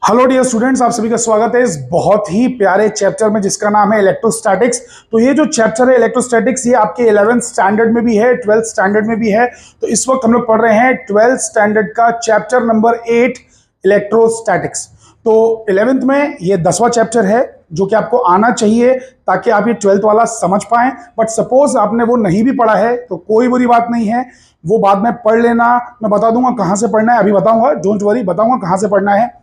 Hello dear students, आप सभी का स्वागत है इस बहुत ही प्यारे चैप्टर में जिसका नाम है इलेक्ट्रोस्टैटिक्स। तो ये जो चैप्टर है इलेक्ट्रोस्टैटिक्स, ये आपके 11th स्टैंडर्ड में भी है, 12th स्टैंडर्ड में भी है। तो इस वक्त हम लोग पढ़ रहे हैं 12th स्टैंडर्ड का चैप्टर नंबर 8 इलेक्ट्रोस्टैटिक्स। तो 11th में ये 10वां चैप्टर है जो कि आपको आना चाहिए ताकि आप ये 12th वाला समझ पाएं। बट सपोज आपने वो नहीं भी पढ़ा है तो कोई बुरी बात नहीं है, वो बाद में पढ़ लेना। मैं बता दूंगा कहाँ से पढ़ना है, अभी बताऊंगा, डोंट वरी, बताऊंगा कहाँ से पढ़ना है।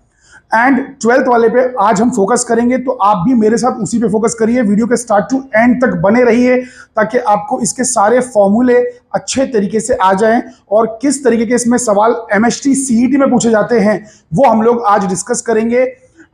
एंड 12th वाले पे आज हम फोकस करेंगे, तो आप भी मेरे साथ उसी पे फोकस करिए, वीडियो के स्टार्ट टू एंड तक बने रहिए ताकि आपको इसके सारे फॉर्मूले अच्छे तरीके से आ जाएं और किस तरीके के इसमें सवाल एमएचटी सीईटी में पूछे जाते हैं वो हम लोग आज डिस्कस करेंगे।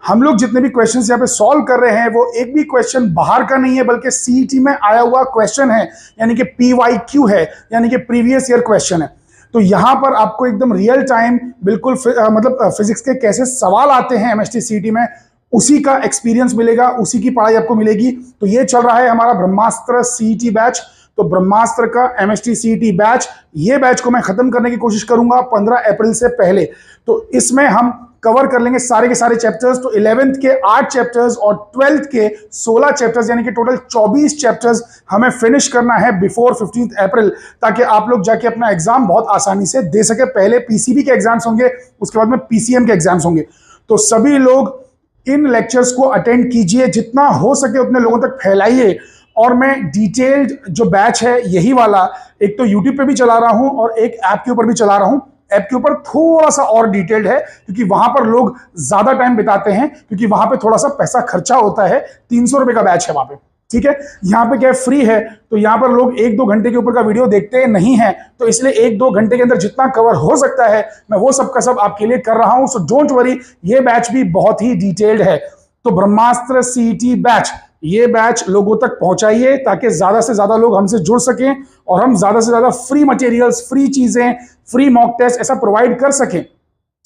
हम लोग जितने भी क्वेश्चंस यहाँ पे सॉल्व कर रहे हैं वो एक भी क्वेश्चन बाहर का नहीं है, बल्कि सीईटी में आया हुआ क्वेश्चन है, यानी कि पीवाईक्यू है, यानी कि प्रीवियस ईयर क्वेश्चन है। तो यहां पर आपको एकदम रियल टाइम बिल्कुल मतलब फिजिक्स के कैसे सवाल आते हैं एमएचटी सीईटी में, उसी का एक्सपीरियंस मिलेगा, उसी की पढ़ाई आपको मिलेगी। तो ये चल रहा है हमारा ब्रह्मास्त्र सीईटी बैच। तो ब्रह्मास्त्र का एमएचटी सीईटी बैच, ये बैच को मैं खत्म करने की कोशिश करूंगा 15 अप्रैल से पहले। तो इसमें हम कवर कर लेंगे सारे के सारे चैप्टर्स। तो 11th के 8 चैप्टर्स और 12th के 16 चैप्टर्स, यानी कि टोटल 24 चैप्टर्स हमें फिनिश करना है बिफोर 15 अप्रैल, ताकि आप लोग जाके अपना एग्जाम बहुत आसानी से दे सके। पहले पीसीबी के एग्जाम्स होंगे, उसके बाद में पीसीएम के एग्जाम्स होंगे। तो सभी लोग इन लेक्चर्स को अटेंड कीजिए, जितना हो सके उतने लोगों तक फैलाइए। और मैं डिटेल्ड जो बैच है यही वाला एक तो यूट्यूब पे भी चला रहा हूं और एक ऐप के ऊपर भी चला रहा हूं। ऐप के ऊपर थोड़ा सा और डिटेल्ड है क्योंकि वहां पर लोग ज्यादा टाइम बिताते हैं, क्योंकि वहां पे थोड़ा सा पैसा खर्चा होता है। 300 रुपए का बैच है वहां पे, ठीक है। यहाँ पे क्या फ्री है, तो यहाँ पर लोग 1-2 घंटे के ऊपर का वीडियो देखते नहीं है, तो इसलिए 1-2 घंटे के अंदर जितना कवर हो सकता है मैं वो सब का सब आपके लिए कर रहा हूं। सो डोंट वरी, ये बैच भी बहुत ही डिटेल्ड है। तो ब्रह्मास्त्र सीईटी बैच, ये बैच लोगों तक पहुंचाइए ताकि ज्यादा से ज्यादा लोग हमसे जुड़ सकें और हम ज्यादा से ज्यादा फ्री मटेरियल्स, फ्री चीजें, फ्री मॉक टेस्ट ऐसा प्रोवाइड कर सकें।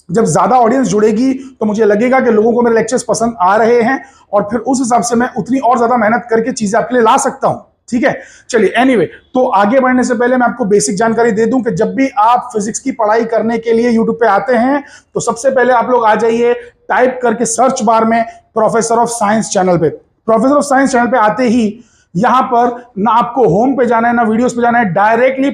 जब ज्यादा ऑडियंस जुड़ेगी तो मुझे लगेगा कि लोगों को मेरे लेक्चर्स पसंद आ रहे हैं और फिर उस हिसाब से मैं उतनी और ज्यादा मेहनत करके चीजें आपके लिए ला सकता हूं, ठीक है। चलिए एनीवे, तो आगे बढ़ने से पहले मैं आपको बेसिक जानकारी दे दूं कि जब भी आप फिजिक्स की पढ़ाई करने के लिए यूट्यूब पे आते हैं तो सबसे पहले आप लोग आ जाइए, टाइप करके सर्च बार में प्रोफेसर ऑफ साइंस चैनल पे। प्रोफेसर ऑफ साइंस चैनल पे आते ही यहां पर ना आपको होम पे जाना है ना वीडियोस पे जाना है, डायरेक्टली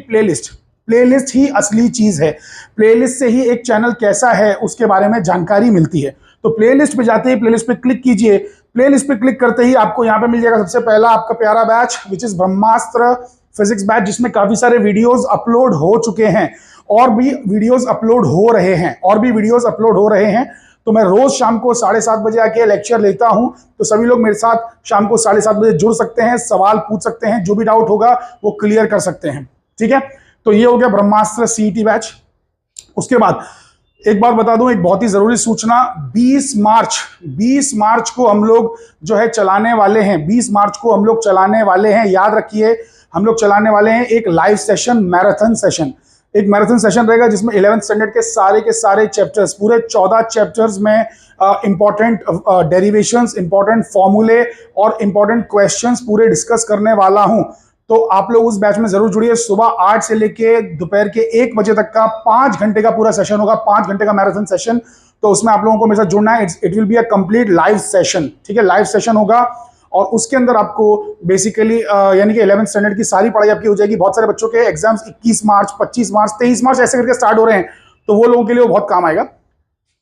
प्लेलिस्ट ही असली चीज है। प्लेलिस्ट से ही एक चैनल कैसा है उसके बारे में जानकारी मिलती है। तो प्लेलिस्ट पे जाते ही प्लेलिस्ट पे क्लिक कीजिए। प्लेलिस्ट पे क्लिक करते ही आपको यहाँ पे मिल जाएगा सबसे पहला आपका प्यारा batch, which is Brahmastra physics batch, जिसमें काफी सारे वीडियोस अपलोड हो चुके हैं और भी वीडियोस अपलोड हो रहे हैं। तो मैं रोज शाम को 7:30 बजे आके लेक्चर लेता हूं, तो सभी लोग मेरे साथ शाम को 7:30 बजे जुड़ सकते हैं, सवाल पूछ सकते हैं, जो भी डाउट होगा वो क्लियर कर सकते हैं, ठीक है। तो ये हो गया ब्रह्मास्त्र सीईटी बैच। उसके बाद एक बात बता दूं, एक बहुत ही जरूरी सूचना, 20 मार्च को हम लोग जो है चलाने वाले हैं, 20 मार्च को हम लोग चलाने वाले हैं, याद रखिए, हम लोग चलाने वाले हैं एक लाइव सेशन, मैराथन सेशन। एक मैराथन सेशन रहेगा जिसमें 11th स्टैंडर्ड के सारे चैप्टर्स, पूरे 14 चैप्टर्स में इंपॉर्टेंट डेरिवेशंस, इंपॉर्टेंट फॉर्मूले और इंपॉर्टेंट क्वेश्चंस पूरे डिस्कस करने वाला हूं। तो आप लोग उस बैच में जरूर जुड़िए। सुबह 8 से लेके दोपहर के 1 बजे तक का 5 घंटे का पूरा सेशन होगा, 5 घंटे का मैराथन सेशन। तो उसमें आप लोगों को मेरे साथ जुड़ना है। It will be a complete live session, ठीक है, लाइव सेशन होगा। और उसके अंदर आपको बेसिकली यानी कि 11th स्टैंडर्ड की सारी पढ़ाई आपकी हो जाएगी। बहुत सारे बच्चों के एग्जाम्स 21 मार्च, 25 मार्च, 23 मार्च ऐसे करके स्टार्ट हो रहे हैं, तो वो लोगों के लिए बहुत काम आएगा।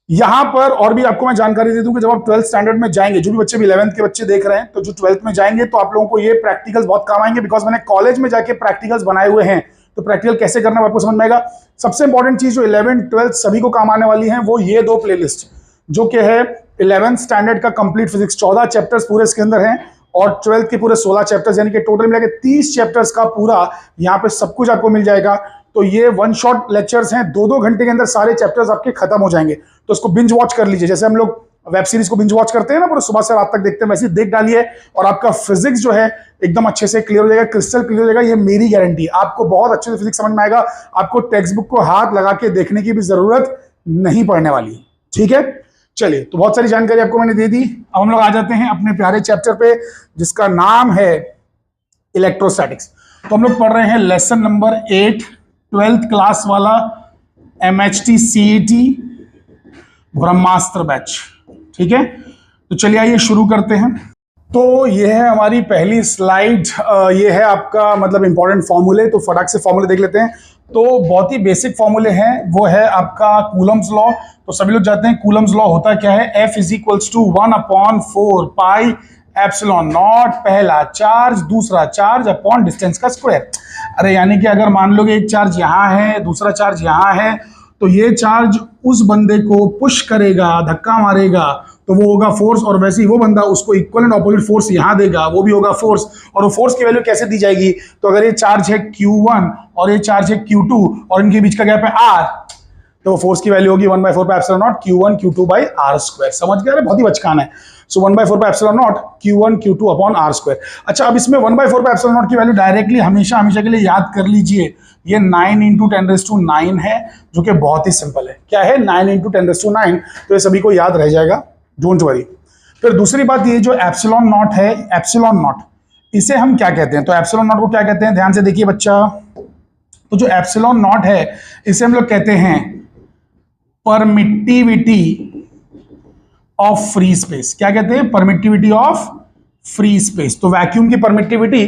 यहां पर और भी आपको मैं जानकारी दे दूं कि जब आप 12th स्टैंडर्ड में जाएंगे, जो भी बच्चे भी 11th के बच्चे देख रहे हैं, तो जो 12th में जाएंगे तो आप लोगों को ये प्रैक्टिकल्स बहुत काम आएंगे, बिकॉज मैंने कॉलेज में जाके प्रैक्टिकल्स बनाए हुए हैं। तो प्रैक्टिकल कैसे करना है आपको समझ में आएगा। सबसे इंपॉर्टेंट चीज जो 11th 12th सभी को काम आने वाली है वो ये 2 प्लेलिस्ट, जो कि है 11th स्टैंडर्ड का कंप्लीट फिजिक्स, 14 चैप्टर्स पूरे इसके अंदर हैं, और 12th के पूरे 16 चैप्टर्स, यानी कि टोटल मिला के 30 चैप्टर्स का पूरा यहाँ पे सब कुछ आपको मिल जाएगा। तो ये 1 शॉट लेक्चर्स हैं, 2-2 घंटे के अंदर सारे चैप्टर्स आपके खत्म हो जाएंगे। तो इसको बिंज वॉच कर लीजिए, जैसे हम लोग वेब सीरीज को बिंज वॉच करते हैं ना, पूरे सुबह से रात तक देखते हैं, वैसे ही देख डालिए और आपका फिजिक्स जो है एकदम अच्छे से क्लियर हो जाएगा, क्रिस्टल क्लियर हो जाएगा। ये मेरी गारंटी है, आपको बहुत अच्छे से फिजिक्स समझ में आएगा। आपको टेक्स्ट बुक को हाथ लगा के देखने की भी जरूरत नहीं पड़ने वाली है, ठीक है। चलिए, तो बहुत सारी जानकारी आपको मैंने दे दी। अब हम लोग आ जाते हैं अपने प्यारे चैप्टर पे जिसका नाम है इलेक्ट्रोस्टैटिक्स। तो हम लोग पढ़ रहे हैं लेसन नंबर 8, 12th क्लास वाला एमएचटी सीईटी ब्रह्मास्त्र बैच। ठीक है, तो चलिए आइए शुरू करते हैं। तो ये है हमारी पहली स्लाइड। ये है आपका मतलब इंपॉर्टेंट फॉर्मूले, तो फटाक से फॉर्मूले देख लेते हैं। तो बहुत ही बेसिक फॉर्मूले हैं, वो है आपका कूलम्स लॉ। तो सभी लोग जानते हैं कूलम्स लॉ होता क्या है, F is equals to 1/4 pi epsilon nought, पहला चार्ज दूसरा चार्ज अपॉन डिस्टेंस का स्क्वायर। अरे यानी कि अगर मान लो कि एक चार्ज यहाँ है दूसरा चार्ज यहाँ है, तो ये चार्ज उस बंदे को पुश करेगा, धक्का मारेगा, तो वो होगा फोर्स, और वैसे ही वो बंदा उसको इक्वल एंड ऑपोजिट फोर्स यहाँ देगा, वो भी होगा फोर्स। और वो फोर्स की वैल्यू कैसे दी जाएगी, तो अगर ये चार्ज है Q1 और ये चार्ज है Q2 और इनके बीच का गैप है R, तो फोर्स की वैल्यू होगी 1/4 pi epsilon not Q1 Q2 by R square. समझ गए, बहुत ही बचकाना है। सो 1/4 pi epsilon not Q1 Q2 upon R square. अच्छा, अब इसमें 1/4 पाई एप्सिलॉन नॉट की वैल्यू डायरेक्टली हमेशा के लिए याद कर लीजिए, ये 9 × 10⁹ है, जो कि बहुत ही सिंपल है। क्या है, 9 × 10⁹, तो ये सभी को याद रह जाएगा, डोंट वरी। फिर दूसरी बात, ये जो एप्सिलॉन नॉट है, एप्सिलॉन नॉट, इसे हम क्या कहते हैं, तो एप्सिलॉन नॉट को क्या कहते हैं, ध्यान से देखिए बच्चा। तो जो एप्सिलॉन नॉट है, इसे हम लोग कहते हैं परमिटिविटी ऑफ फ्री स्पेस। क्या कहते हैं, परमिटिविटी ऑफ फ्री स्पेस। तो वैक्यूम की परमिटिविटी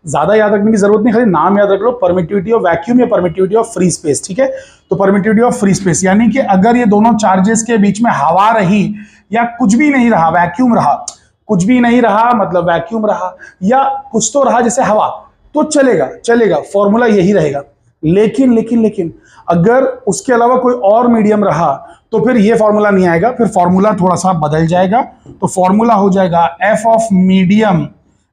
ज्यादा याद रखने की जरूरत नहीं, खाली नाम याद रख लो, परमिटिविटी ऑफ वैक्यूम या परमिटिविटी ऑफ फ्री स्पेस। ठीक है, तो परमिटिविटी ऑफ फ्री स्पेस यानी कि अगर ये दोनों चार्जेस के बीच में हवा रही या कुछ भी नहीं रहा, वैक्यूम रहा, कुछ भी नहीं रहा मतलब वैक्यूम रहा, या कुछ तो रहा जैसे हवा, तो चलेगा चलेगा, फॉर्मूला यही रहेगा। लेकिन लेकिन लेकिन अगर उसके अलावा कोई और मीडियम रहा, तो फिर ये फॉर्मूला नहीं आएगा, फिर फॉर्मूला थोड़ा सा बदल जाएगा। तो फॉर्मूला हो जाएगा F of medium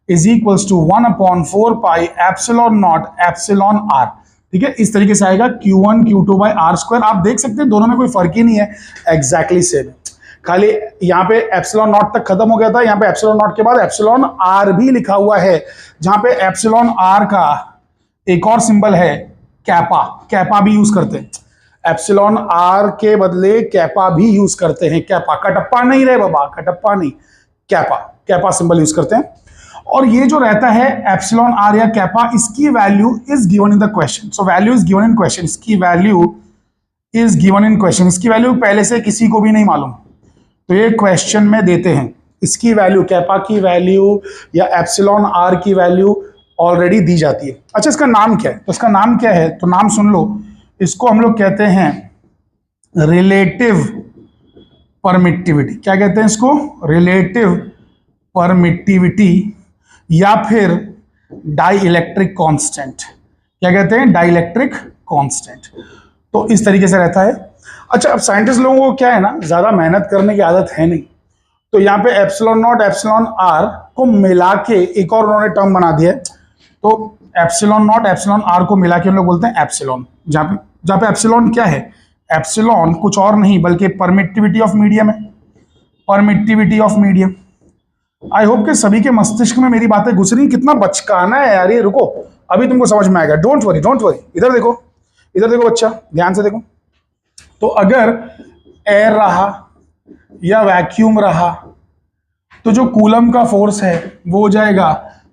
is equals to 1/4 pi epsilon nought epsilon R। ठीक है, इस तरीके से आएगा Q1 Q2 by R square. आप देख सकते हैं दोनों में कोई फर्क ही नहीं है, एग्जैक्टली सेम। खाली यहाँ पे एप्सिलॉन नॉट तक खत्म हो गया था, यहाँ पे एप्सिलॉन नॉट के बाद एप्सिलॉन R भी लिखा हुआ है, जहां पे एप्सिलॉन R का एक और सिंबल है कैपा। कैपा भी यूज करते हैं, एप्सिलॉन R के बदले कैपा भी यूज करते हैं। कैपा, कटप्पा नहीं रहे बाबा, कटप्पा नहीं, कैपा, कैपा सिंबल यूज करते हैं। और ये जो रहता है एप्सिलॉन R या कैपा, इसकी value is given in the question. So value is given in question, इसकी value is given in question. इसकी वैल्यू पहले से किसी को भी नहीं मालूम, तो ये क्वेश्चन में देते हैं। इसकी वैल्यू, कैपा की वैल्यू या एप्सिलॉन R की वैल्यू ऑलरेडी दी जाती है। अच्छा, इसका नाम क्या है, तो इसका नाम क्या है, तो नाम सुन लो, इसको हम लोग कहते हैं रिलेटिव परमिटिविटी। क्या कहते हैं इसको, रिलेटिव परमिटिविटी, या फिर डाई इलेक्ट्रिक कॉन्स्टेंट। क्या कहते हैं, डाई इलेक्ट्रिक कॉन्स्टेंट। तो इस तरीके से रहता है। अच्छा, अब साइंटिस्ट लोगों को क्या है ना, ज्यादा मेहनत करने की आदत है नहीं, तो यहाँ पे एप्सिलॉन नॉट एप्सिलॉन R को मिला के एक और उन्होंने टर्म बना दिया है। तो एप्सिलॉन नॉट एप्सिलॉन R को मिला के हम लोग बोलते हैं एप्सिलॉन। जहाँ पे एप्सिलॉन क्या है, एप्सिलॉन कुछ और नहीं बल्कि परमिटिविटी ऑफ मीडियम है, permittivity of medium. I hope कि सभी के मस्तिष्क में मेरी बातें घुस रही। कितना बचकाना है यार ये, रुको अभी तुमको समझ में आएगा, डोंट वरी डोंट वरी। इधर देखो, इधर देखो बच्चा, ध्यान से देखो। तो अगर एयर रहा या वैक्यूम रहा, तो जो कूलम का फोर्स है वो हो जाएगा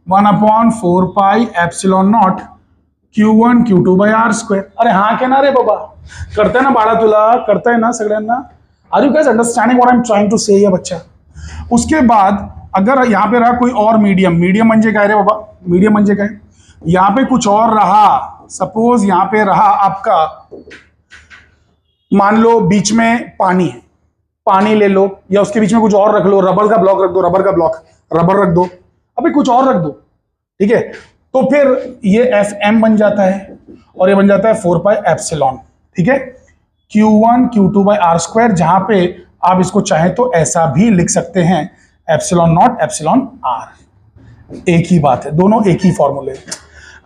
1/4 pi epsilon not Q1 Q2 by R square. अरे हाँ क्या ना रे बाबा, करता है ना बाड़ा तुला, करता है ना सगळ्यांना। Are you guys understanding what I am trying to say या बच्चा। उसके बाद अगर यहाँ पे रहा कोई और मीडियम, मीडियम म्हणजे काय रे बाबा, मीडियम म्हणजे काय, यहाँ पे कुछ और रहा, सपोज यहाँ पे रहा आपका, मान लो बीच में पानी है, पानी ले लो, या उसके बीच में कुछ और रख लो, रबर का ब्लॉक रख दो, रबर का ब्लॉक, रबर रख दो, अभी कुछ और रख दो, ठीक है। तो फिर ये Fm बन जाता है और ये बन जाता है 4 पाई एप्सिलॉन, ठीक है, Q1 Q2 by R square. जहां पे आप इसको चाहें तो ऐसा भी लिख सकते हैं, एप्सिलॉन नॉट एप्सिलॉन R। एक ही बात है, दोनों एक ही फॉर्मूले।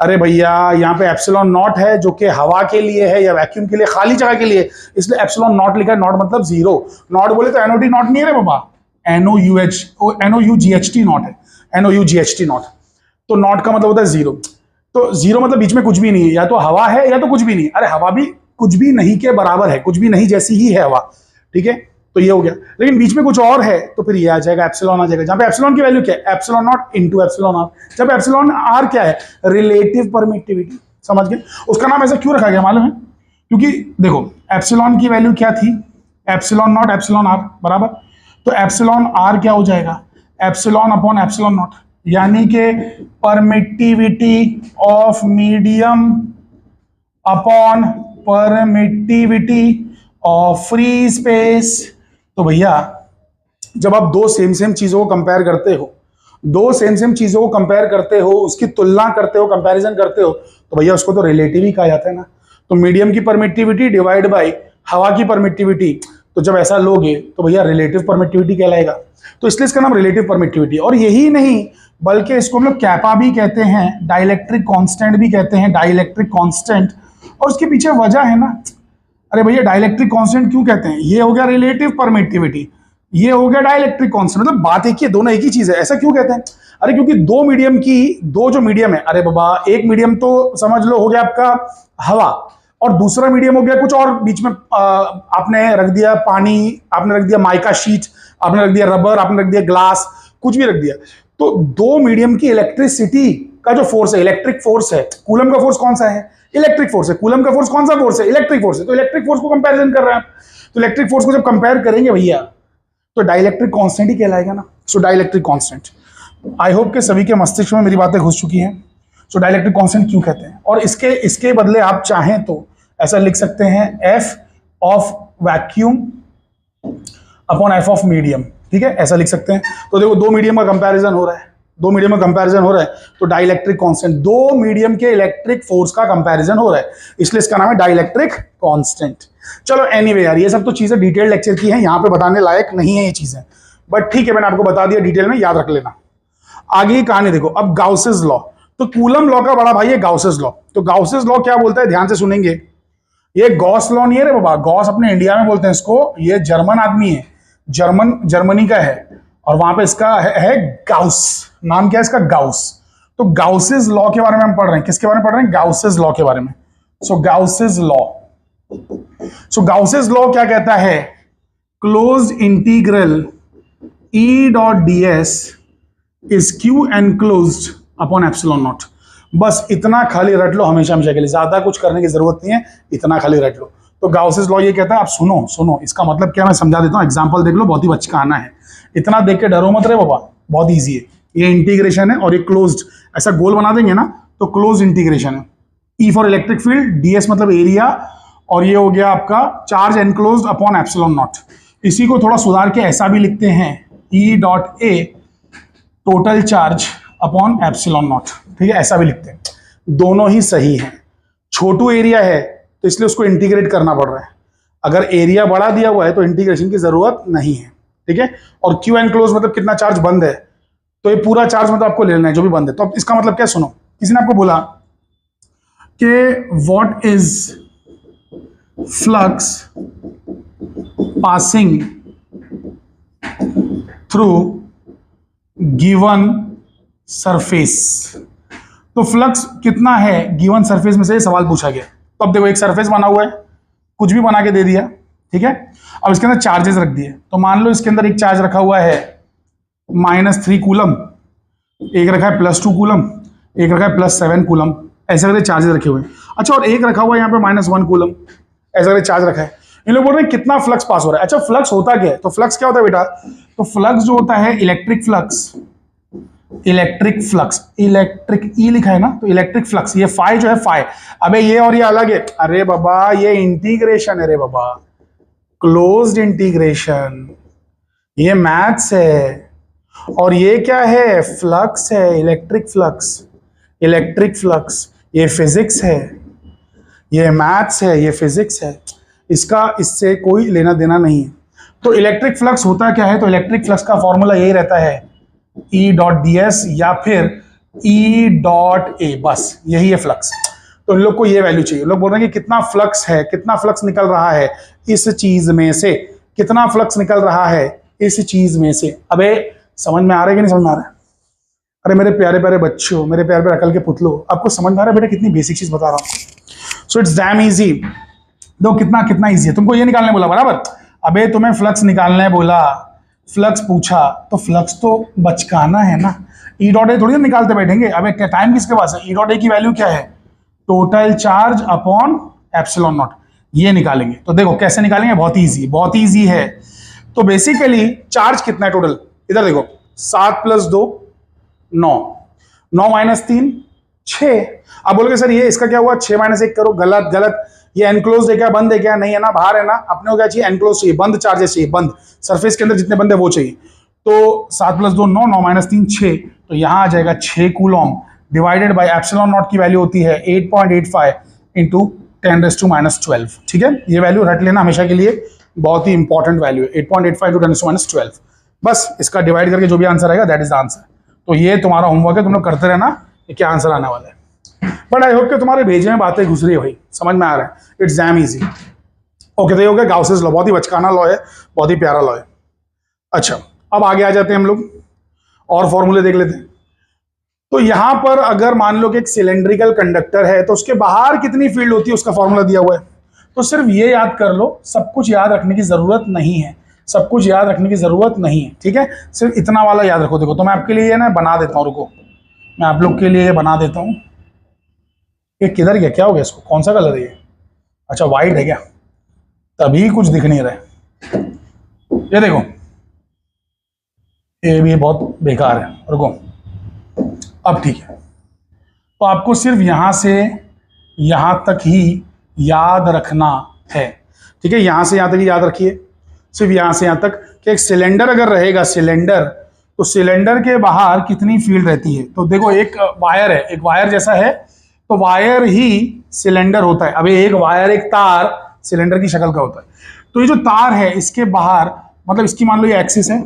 अरे भैया यहाँ पे एप्सिलॉन नॉट है जो कि हवा के लिए है या वैक्यूम के लिए, खाली जगह के लिए, इसलिए एप्सिलॉन नॉट लिखा है। नॉट मतलब जीरो, नॉट बोले तो NOT नॉट नहीं है रे बाबा, NOUGHT नॉट है, NOUGHT नॉट। तो नॉट का मतलब होता है जीरो। तो जीरो मतलब बीच में कुछ भी नहीं है, या तो हवा है या तो कुछ भी नहीं। अरे हवा भी कुछ भी नहीं के बराबर है, कुछ भी नहीं जैसी ही है हवा, ठीक है। तो ये हो गया, लेकिन बीच में कुछ और है तो फिर ये आ जाएगा, एप्सिलॉन आ जाएगा। जहां पे एप्सिलॉन की वैल्यू क्या है, epsilon nought into epsilon R. जब एप्सिलॉन आर क्या है, रिलेटिव परमिटिविटी, समझ गए। उसका नाम ऐसा क्यों रखा गया मालूम है, क्योंकि देखो एप्सिलॉन की वैल्यू क्या थी, एप्सिलॉन नॉट एप्सिलॉन आर बराबर। तो एप्सिलॉन आर क्या हो जाएगा, एप्सिलॉन अपॉन एप्सिलॉन नॉट, यानी कि permittivity of medium upon permittivity of free space. तो भैया जब आप दो सेम चीजों को कंपेयर करते हो, दो सेम चीजों को कंपेयर करते हो, उसकी तुलना करते हो, कंपैरिजन करते हो, तो भैया उसको तो रिलेटिव ही कहा जाता है ना। तो मीडियम की परमिटिविटी डिवाइड बाय हवा की परमिटिविटी, तो जब ऐसा लोगे तो भैया रिलेटिव परमिटिविटी कहलाएगा। तो इसलिए इसका नाम रिलेटिव परमिटिविटी। और यही नहीं बल्कि इसको हम लोग कैपा भी कहते हैं, डाइलेक्ट्रिक कांस्टेंट भी कहते हैं, डाइलेक्ट्रिक कांस्टेंट। और उसके पीछे वजह है ना, अरे भैया डाइलेक्ट्रिक कांस्टेंट क्यों कहते हैं, ये हो गया रिलेटिव परमिटिविटी, ये हो गया डाइलेक्ट्रिक कांस्टेंट, मतलब बात एक ही है, दोनों एक ही चीज है। ऐसा क्यों कहते हैं, अरे क्योंकि दो मीडियम की, दो जो मीडियम है, अरे बाबा एक मीडियम तो समझ लो हो गया आपका हवा, और दूसरा मीडियम हो गया कुछ और बीच में, आपने रख दिया पानी, आपने रख दिया माइका शीट, आपने रख दिया रबर, आपने रख दिया ग्लास, कुछ भी रख दिया। तो दो मीडियम की इलेक्ट्रिसिटी का जो फोर्स है, इलेक्ट्रिक फोर्स है, कूलम का फोर्स कौन सा है, इलेक्ट्रिक फोर्स है। कूलम का फोर्स कौन सा फोर्स है, इलेक्ट्रिक फोर्स है। तो इलेक्ट्रिक फोर्स को कंपैरिजन कर रहे हैं, तो इलेक्ट्रिक फोर्स को जब कंपेयर करेंगे भैया तो डाइलेक्ट्रिक कांस्टेंट ही कहलाएगा ना। सो डाइलेक्ट्रिक कांस्टेंट, आई होप के सभी के मस्तिष्क में मेरी बातें घुस चुकी हैं। सो डाइलेक्ट्रिक कांस्टेंट क्यों कहते हैं, और इसके बदले आप चाहें तो ऐसा लिख सकते हैं F of vacuum upon F of medium, ठीक है, ऐसा लिख सकते हैं। तो देखो दो मीडियम का कंपैरिजन हो रहा है, दो मीडियम का कंपैरिजन हो रहा है, तो डाइलेक्ट्रिक कांस्टेंट, दो मीडियम के इलेक्ट्रिक फोर्स का कंपैरिजन हो रहा है, इसलिए इसका नाम है डाइलेक्ट्रिक कांस्टेंट। चलो एनीवे यार, ये सब तो चीजें डिटेल लेक्चर की हैं, यहाँ पे बताने लायक नहीं है ये चीजें, बट ठीक है मैंने आपको बता दिया, डिटेल में याद रख लेना। आगे की कहानी देखो, अब गाउसेस लॉ, तो कूलम लॉ का बड़ा भाई है गाउसेस लॉ। तो गाउसेस लॉ क्या बोलता है, ध्यान से सुनेंगे, ये गॉस लॉ नहीं है रे बाबा, गॉस अपने इंडिया में बोलते हैं इसको, ये जर्मन आदमी है, जर्मनी का है, और वहां पे इसका है गाउस, नाम क्या है इसका, गाउस। तो गाउसेस लॉ के बारे में हम पढ़ रहे हैं, किसके बारे में पढ़ रहे हैं, गाउसेस लॉ के बारे में। सो गाउसेस लॉ, सो गाउसेस लॉ क्या कहता है, closed integral E dot ds is Q enclosed upon epsilon not. बस इतना खाली रट लो हमेशा हमेशा के लिए, ज्यादा कुछ करने की जरूरत नहीं है, इतना खाली रट लो। तो गाउसेस लॉ ये कहता है, आप सुनो इसका मतलब क्या मैं समझा देता हूं, एग्जांपल देख लो, बहुत ही बचकाना है, इतना देख के डरो मत रे बाबा, बहुत इजी है। ये इंटीग्रेशन है और ये क्लोज्ड, ऐसा गोल बना देंगे ना तो क्लोज इंटीग्रेशन है। E for electric field, ds मतलब एरिया, और ये हो गया आपका charge enclosed upon epsilon not. इसी को थोड़ा सुधार के ऐसा भी लिखते हैं, E dot A total charge upon epsilon not, ठीक है, ऐसा भी लिखते हैं। दोनों ही सही हैं, छोटू एरिया है तो इसलिए उसको इंटीग्रेट करना पड़ रहा है, अगर एरिया बड़ा दिया हुआ है तो इंटीग्रेशन की जरूरत नहीं है, ठीक है। और क्यू एनक्लोज मतलब कितना चार्ज बंद है, तो ये पूरा चार्ज मतलब आपको लेना है जो भी बंद है। तो अब इसका मतलब क्या, सुनो, किसी ने आपको बोला कि what is flux passing through given surface, तो फ्लक्स कितना है गिवन सरफेस में से सवाल पूछा गया। तो अब देखो एक सरफेस बना हुआ है, कुछ भी बना के दे दिया, ठीक है, अब इसके अंदर चार्जेस रख दिए। तो मान लो इसके अंदर एक चार्ज रखा हुआ है -3 कूलम, एक रखा है +2 कूलम, एक रखा है +7 कूलम, ऐसे करके चार्जेस रखे हुए हैं। अच्छा, और एक रखा हुआ है यहाँ पे -1 कूलम, ऐसा करके चार्ज रखा है। इन लोग बोल रहे हैं कितना फ्लक्स पास हो रहा है। अच्छा, फ्लक्स होता क्या है, तो फ्लक्स क्या होता है बेटा, तो फ्लक्स जो होता है इलेक्ट्रिक फ्लक्स, इलेक्ट्रिक ई लिखा है ना, तो इलेक्ट्रिक फ्लक्स, ये फाई जो है फाई, अबे ये और ये अलग है, अरे बाबा ये इंटीग्रेशन है रे बाबा, क्लोज्ड इंटीग्रेशन, ये मैथ्स है, और ये क्या है, फ्लक्स है, इलेक्ट्रिक फ्लक्स, ये फिजिक्स है, ये मैथ्स है, ये फिजिक्स है, इससे कोई लेना देना नहीं है। तो इलेक्ट्रिक फ्लक्स होता क्या है, तो इलेक्ट्रिक फ्लक्स का फॉर्मूला यही रहता है, E डॉट ds या फिर E डॉट a, बस यही है फ्लक्स। तो इन लोग को ये वैल्यू चाहिए, लोग बोल रहे हैं कि कितना फ्लक्स है, कितना फ्लक्स निकल रहा है इस चीज में से, कितना फ्लक्स निकल रहा है इस चीज में से। अबे समझ में आ रहा है कि नहीं समझ में आ रहा है, अरे मेरे प्यारे प्यारे बच्चों, मेरे प्यारे प्यारे अकल के पुतलो, आपको समझ में आ रहा है बेटा कितनी बेसिक चीज बता रहा हूँ। सो इट्स डैम इजी, दो कितना इजी है, तुमको ये निकालने बोला बराबर, अबे तुम्हें फ्लक्स निकालने बोला, फ्लक्स पूछा तो फ्लक्स तो बचकाना है ना, ई डॉट ए थोड़ी ना निकालते बैठेंगे। अबे टाइम किसके पास है, ई डॉट ए की वैल्यू क्या है, total charge upon epsilon not, ये निकालेंगे। तो देखो कैसे निकालेंगे, बहुत इजी है। तो बेसिकली चार्ज कितना है टोटल, इधर देखो 7 + 2 9, 9 - 3 6। अब बोलोगे सर ये इसका क्या हुआ, 6 - 1 करो, गलत गलत। ये एनक्लोज है क्या, बंद है क्या, नहीं है ना, बाहर है ना, अपने को क्या चाहिए, एनक्लोज चाहिए, बंद चार्जेस चाहिए, बंद सरफेस के अंदर जितने बंद है वो चाहिए। तो 7 + 2 9, 9 - 3 6, तो यहां आ जाएगा 6 coulomb divided by epsilon not की वैल्यू होती है 8.85 × 10⁻⁻12। ठीक है, ये वैल्यू रट लेना हमेशा के लिए, बहुत ही इंपॉर्टेंट वैल्यू है, 8.85 × 10⁻12। बस इसका डिवाइड करके जो भी आंसर आएगा दैट इज द आंसर। तो ये तुम्हारा होमवर्क है, तुम लोग करते रहना, ये क्या आंसर आने वाला है। बट आई होप कि तुम्हारे भेजे में बातें घुस रही है भाई, समझ में आ रहा है, इट्स डैम इजी। ओके, तो ये हो गया गाउसेस लॉ, बहुत ही बचकाना लॉ है, बहुत ही प्यारा लॉ है। अच्छा, अब आगे आ जाते हैं हम लोग और फॉर्मूले देख लेते हैं। तो यहां पर अगर मान लो कि एक सिलेंड्रिकल कंडक्टर है तो उसके बाहर कितनी फील्ड होती है उसका फॉर्मूला दिया हुआ है। तो सिर्फ ये याद कर लो, सब कुछ याद रखने की जरूरत नहीं है, सब कुछ याद रखने की जरूरत नहीं है, ठीक है, सिर्फ इतना वाला याद रखो। देखो तो मैं आपके लिए ना बना देता हूं, रुको मैं आप लोग के लिए बना देता हूं। ये किधर गया, क्या हो गया इसको, कौन सा कलर है ये, अच्छा व्हाइट है क्या, तभी कुछ दिख नहीं रहा है। ये देखो ये भी बहुत बेकार है, रुको अब ठीक है। तो आपको सिर्फ यहां से यहां तक ही याद रखना है, ठीक है, यहां से यहां तक ही याद रखिए, सिर्फ यहां से यहां तक कि एक सिलेंडर अगर रहेगा सिलेंडर, तो सिलेंडर के बाहर कितनी फील्ड रहती है। तो देखो एक वायर है, एक वायर जैसा है, तो वायर ही सिलेंडर होता है। अब एक वायर एक तार सिलेंडर की शक्ल का होता है। तो ये जो तार है इसके बाहर, मतलब इसकी मान लो ये एक्सिस है,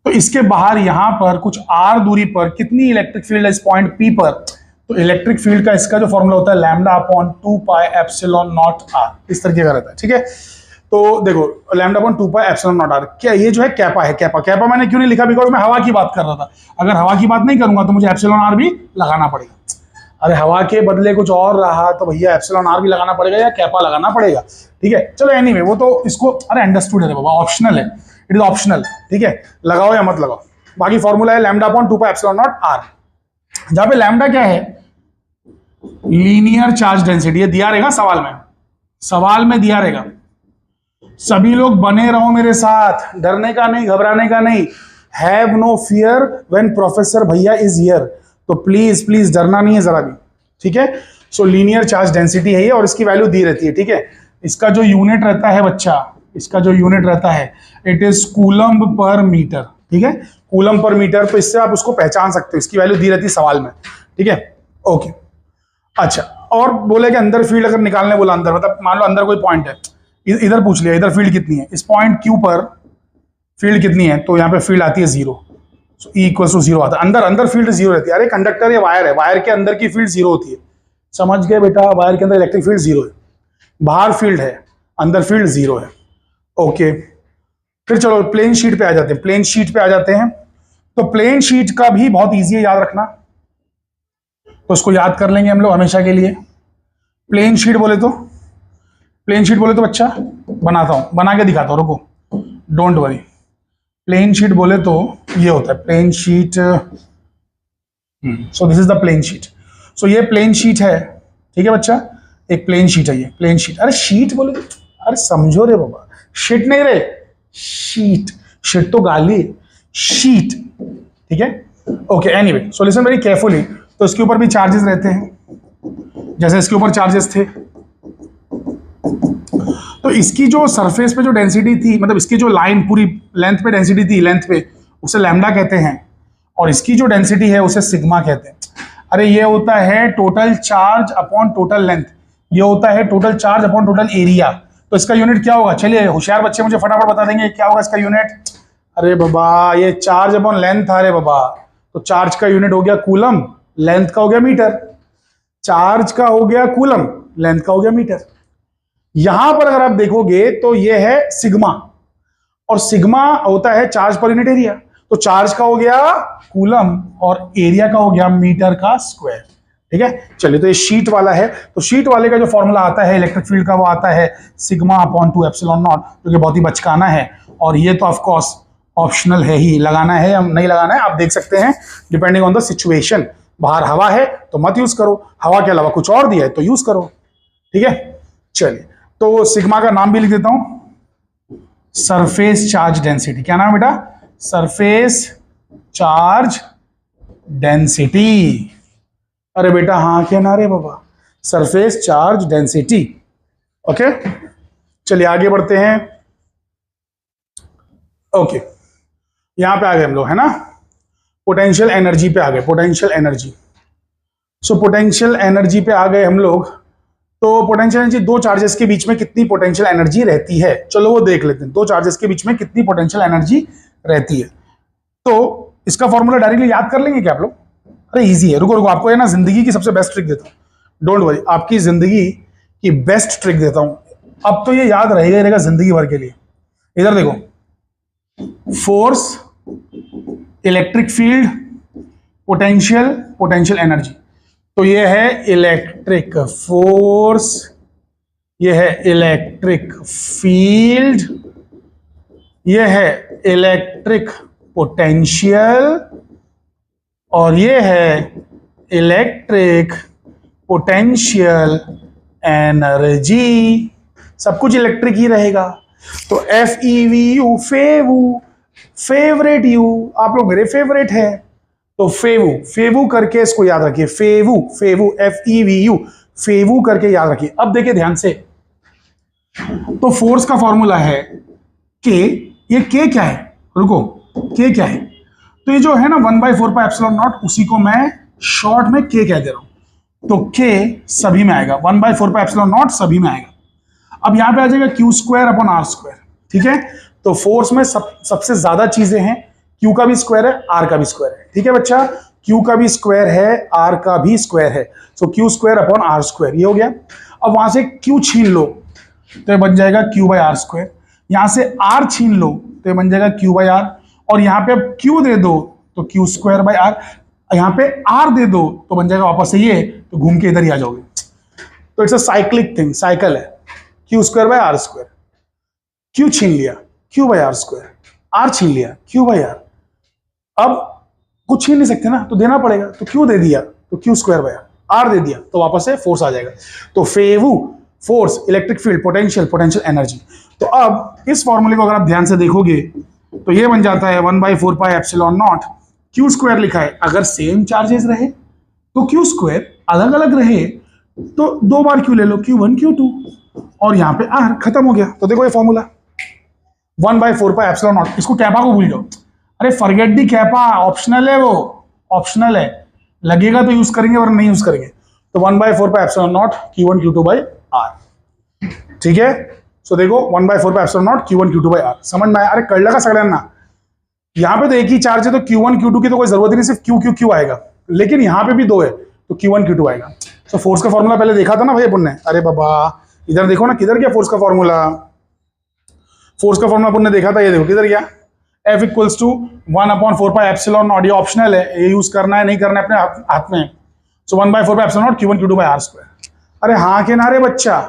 तो इसके बाहर यहां पर कुछ r दूरी पर कितनी इलेक्ट्रिक फील्ड है इस पॉइंट P पर। तो इलेक्ट्रिक फील्ड का इसका जो फॉर्मूला होता है λ/2πε0r, इस तरीके का रहता है, ठीक है। तो देखो λ/2πε0r, क्या ये जो है कैपा है, कैपा कैपा मैंने क्यों नहीं लिखा, बिकॉज मैं हवा की बात कर रहा था। अगर हवा की बात नहीं करूंगा तो मुझे εr भी लगाना पड़ेगा। अरे हवा के बदले कुछ और रहा तो भैया εr भी लगाना पड़ेगा या कैपा लगाना पड़ेगा, ठीक है। चलो एनीवे वो तो इसको अरे अंडरस्टूड है बाबा, ऑप्शनल है, इट इज ऑप्शनल, ठीक है, लगाओ या मत लगाओ। बाकी फॉर्मूला है λ/2πε0r, जहां पे लैम्डा क्या है, लीनियर चार्ज डेंसिटी, ये दिया रहेगा सवाल में दिया रहेगा। सभी लोग बने रहो मेरे साथ, डरने का नहीं, घबराने का नहीं। Have no fear when professor भैया इज हियर, तो प्लीज प्लीज डरना नहीं है जरा भी, ठीक है। सो लीनियर चार्ज डेंसिटी है ये, और इसकी वैल्यू दी रहती है, ठीक है। इसका जो यूनिट रहता है बच्चा, इसका जो यूनिट रहता है इट इज कूलम्ब पर मीटर, ठीक है, कूलम्ब पर मीटर। तो इससे आप उसको पहचान सकते हो, इसकी वैल्यू दी रहती है सवाल में, ठीक है, ओके। अच्छा, और बोले कि अंदर फील्ड अगर निकालने बोला, अंदर मतलब मान लो अंदर कोई पॉइंट है, इधर पूछ लिया इधर फील्ड कितनी है, इस पॉइंट Q पर फील्ड कितनी है, तो यहाँ पे फील्ड आती है 0, सो E = 0 आता है। अंदर फील्ड 0 रहती है। अरे कंडक्टर या वायर है, वायर के अंदर की फील्ड 0 होती है, समझ गए बेटा, वायर के अंदर इलेक्ट्रिक फील्ड 0 है, बाहर फील्ड है, अंदर फील्ड 0 है, ओके। फिर चलो प्लेन शीट पे आ जाते हैं, प्लेन शीट पे आ जाते हैं। तो प्लेन शीट का भी बहुत ईजी है याद रखना, तो उसको याद कर लेंगे हम लोग हमेशा के लिए। प्लेन शीट बोले तो बच्चा बनाता हूं, बना के दिखाता हूं, रुको डोंट वरी। प्लेन शीट बोले तो ये होता है plain sheet, so this is the plain sheet. So ये प्लेन शीट है, ठीक है बच्चा, एक प्लेन शीट है ये प्लेन शीट। अरे शीट बोले, अरे समझो रे बाबा, शीट नहीं रे, शीट तो गाली, शीट, ठीक है, okay. Anyway, so listen very carefully. तो इसके ऊपर भी चार्जेस रहते हैं, जैसे इसके ऊपर चार्जेस थे। तो इसकी जो सरफेस पे जो डेंसिटी थी, मतलब इसकी जो लाइन पूरी लेंथ पे डेंसिटी थी, लेंथ पे, उसे लैम्डा कहते हैं, और इसकी जो डेंसिटी है उसे सिग्मा कहते हैं। अरे ये होता है total charge upon total length, ये होता है total charge upon total area. तो इसका यूनिट क्या होगा, चलिए होशियार बच्चे मुझे फटाफट बता देंगे क्या होगा इसका यूनिट। अरे बाबा ये चार्ज अपॉन लेंथ था रे बाबा, तो चार्ज का यूनिट हो गया कूलम, लेंथ का हो गया मीटर, चार्ज का हो गया कूलम, लेंथ का हो गया मीटर। यहां पर अगर आप देखोगे तो ये है सिग्मा, और सिग्मा होता है चार्ज पर यूनिट एरिया। तो चार्ज का हो गया कूलम और एरिया का हो गया मीटर का स्क्वायर, ठीक है। चलिए, तो ये शीट वाला है, तो शीट वाले का जो फॉर्मूला आता है इलेक्ट्रिक फील्ड का, वो आता है σ/2ε0, जो कि बहुत ही बचकाना है। और ये तो ऑफकोर्स ऑप्शनल है ही, लगाना है या नहीं लगाना है आप देख सकते हैं डिपेंडिंग ऑन द सिचुएशन। बाहर हवा है तो मत यूज करो, हवा के अलावा कुछ और दिया है तो यूज करो, ठीक है। चलिए, तो सिग्मा का नाम भी लिख देता हूं, सरफेस चार्ज डेंसिटी। क्या नाम है बेटा? Surface charge density. अरे बेटा हाँ क्या ना रे बाबा, सरफेस चार्ज डेंसिटी। ओके चलिए आगे बढ़ते हैं। ओके यहां पे आ गए हम लोग, है ना? पोटेंशियल एनर्जी पे आ गए, potential energy. So potential energy पे आ गए हम लोग। तो पोटेंशियल एनर्जी, दो चार्जेस के बीच में कितनी पोटेंशियल एनर्जी रहती है, चलो वो देख लेते हैं। दो चार्जेस के बीच में कितनी पोटेंशियल एनर्जी रहती है। तो इसका फॉर्मूला डायरेक्टली याद कर लेंगे क्या आप लोग? अरे इजी है, रुको रुको, आपको है ना जिंदगी की सबसे बेस्ट ट्रिक देता हूँ। डोंट वरी, आपकी जिंदगी की बेस्ट ट्रिक देता हूं। अब तो ये याद रहेगा ही रहेगा जिंदगी भर के लिए। इधर देखो, force, electric field, potential, potential energy. तो ये है इलेक्ट्रिक फोर्स, ये है इलेक्ट्रिक फील्ड, ये है इलेक्ट्रिक पोटेंशियल, और ये है इलेक्ट्रिक पोटेंशियल एनर्जी। सब कुछ इलेक्ट्रिक ही रहेगा। तो FEVU, फेवू, फेवरेट यू, आप लोग मेरे फेवरेट हैं। तो फेवू, फेवू करके इसको याद रखिए, फेवू, फेवू, FEVU, फेवू करके याद रखिए। अब देखिए ध्यान से, तो फोर्स का फॉर्मूला है के। ये के क्या है? रुको, के क्या है? तो ये जो है ना 1/4πε0, उसी को मैं शॉर्ट में के कह दे रहा हूं। तो के सभी में आएगा, 1/4πε0 सभी में आएगा। अब यहां पे आ जाएगा Q²/R²। ठीक है, तो फोर्स में सबसे ज्यादा चीजें हैं। Q का भी स्क्वायर है, R का भी स्क्वायर है। ठीक है बच्चा, Q का भी स्क्वायर है, R का भी स्क्वायर है। सो Q²/R², ये हो गया। अब वहां से Q छीन लो तो ये बन जाएगा Q/R²। यहां से R छीन लो तो ये बन जाएगा Q/R। और यहां पे अब Q दे दो तो Q²/R। यहां पे R दे दो तो बन जाएगा वापस से ये, तो घूम के इधर ही आ जाओगे। तो it's a cyclic thing, cycle है। Q²/R², Q छीन लिया Q/R², R छीन लिया Q/R। अब कुछ छीन नहीं सकते ना, तो देना पड़ेगा। तो Q दे दिया तो Q²/R, R दे दिया तो वापस से फोर्स आ जाएगा। तो फेवू, force, electric field, potential, potential energy. तो अब इस फॉर्मूले को अगर आप ध्यान से देखोगे तो ये बन जाता है 1/4πε0। Q² लिखा है, अगर सेम चार्जेस रहे तो Q² अलग अलग रहे तो दो बार Q ले लो, Q1 Q2, और यहां पे R, खत्म हो गया। तो देखो ये फॉर्मूला 1/4πε0। इसको कैपा को भूल जाओ। अरे फॉरगेट दी कैपा, ऑप्शनल है, वो ऑप्शनल है, लगेगा तो यूज करेंगे वरना नहीं यूज करेंगे। तो 1/4πε0 Q1 Q2/R। ठीक है, सो देखो 1/4πε0 Q1 Q2/R, समझ में आया? अरे कर लगा सगळ्यांना। यहां पे तो एक ही चार्ज है तो Q1 Q2 की तो कोई जरूरत ही नहीं, सिर्फ Q आएगा। लेकिन यहां पे भी दो है तो Q1 Q2 आएगा। तो फोर्स का फॉर्मूला पहले देखा था ना भाई अपन ने। अरे बाबा इधर देखो ना, किधर गया फोर्स का फॉर्मूला? फोर्स का फॉर्मूला अपन ने देखा था, ये देखो किधर गया। F = 1/4πε0। ये ऑप्शनल है, ये यूज करना है नहीं करना है अपने हाथ में। सो 1/4πε0 Q1 Q2/R²। अरे हाँ के नारे बच्चा,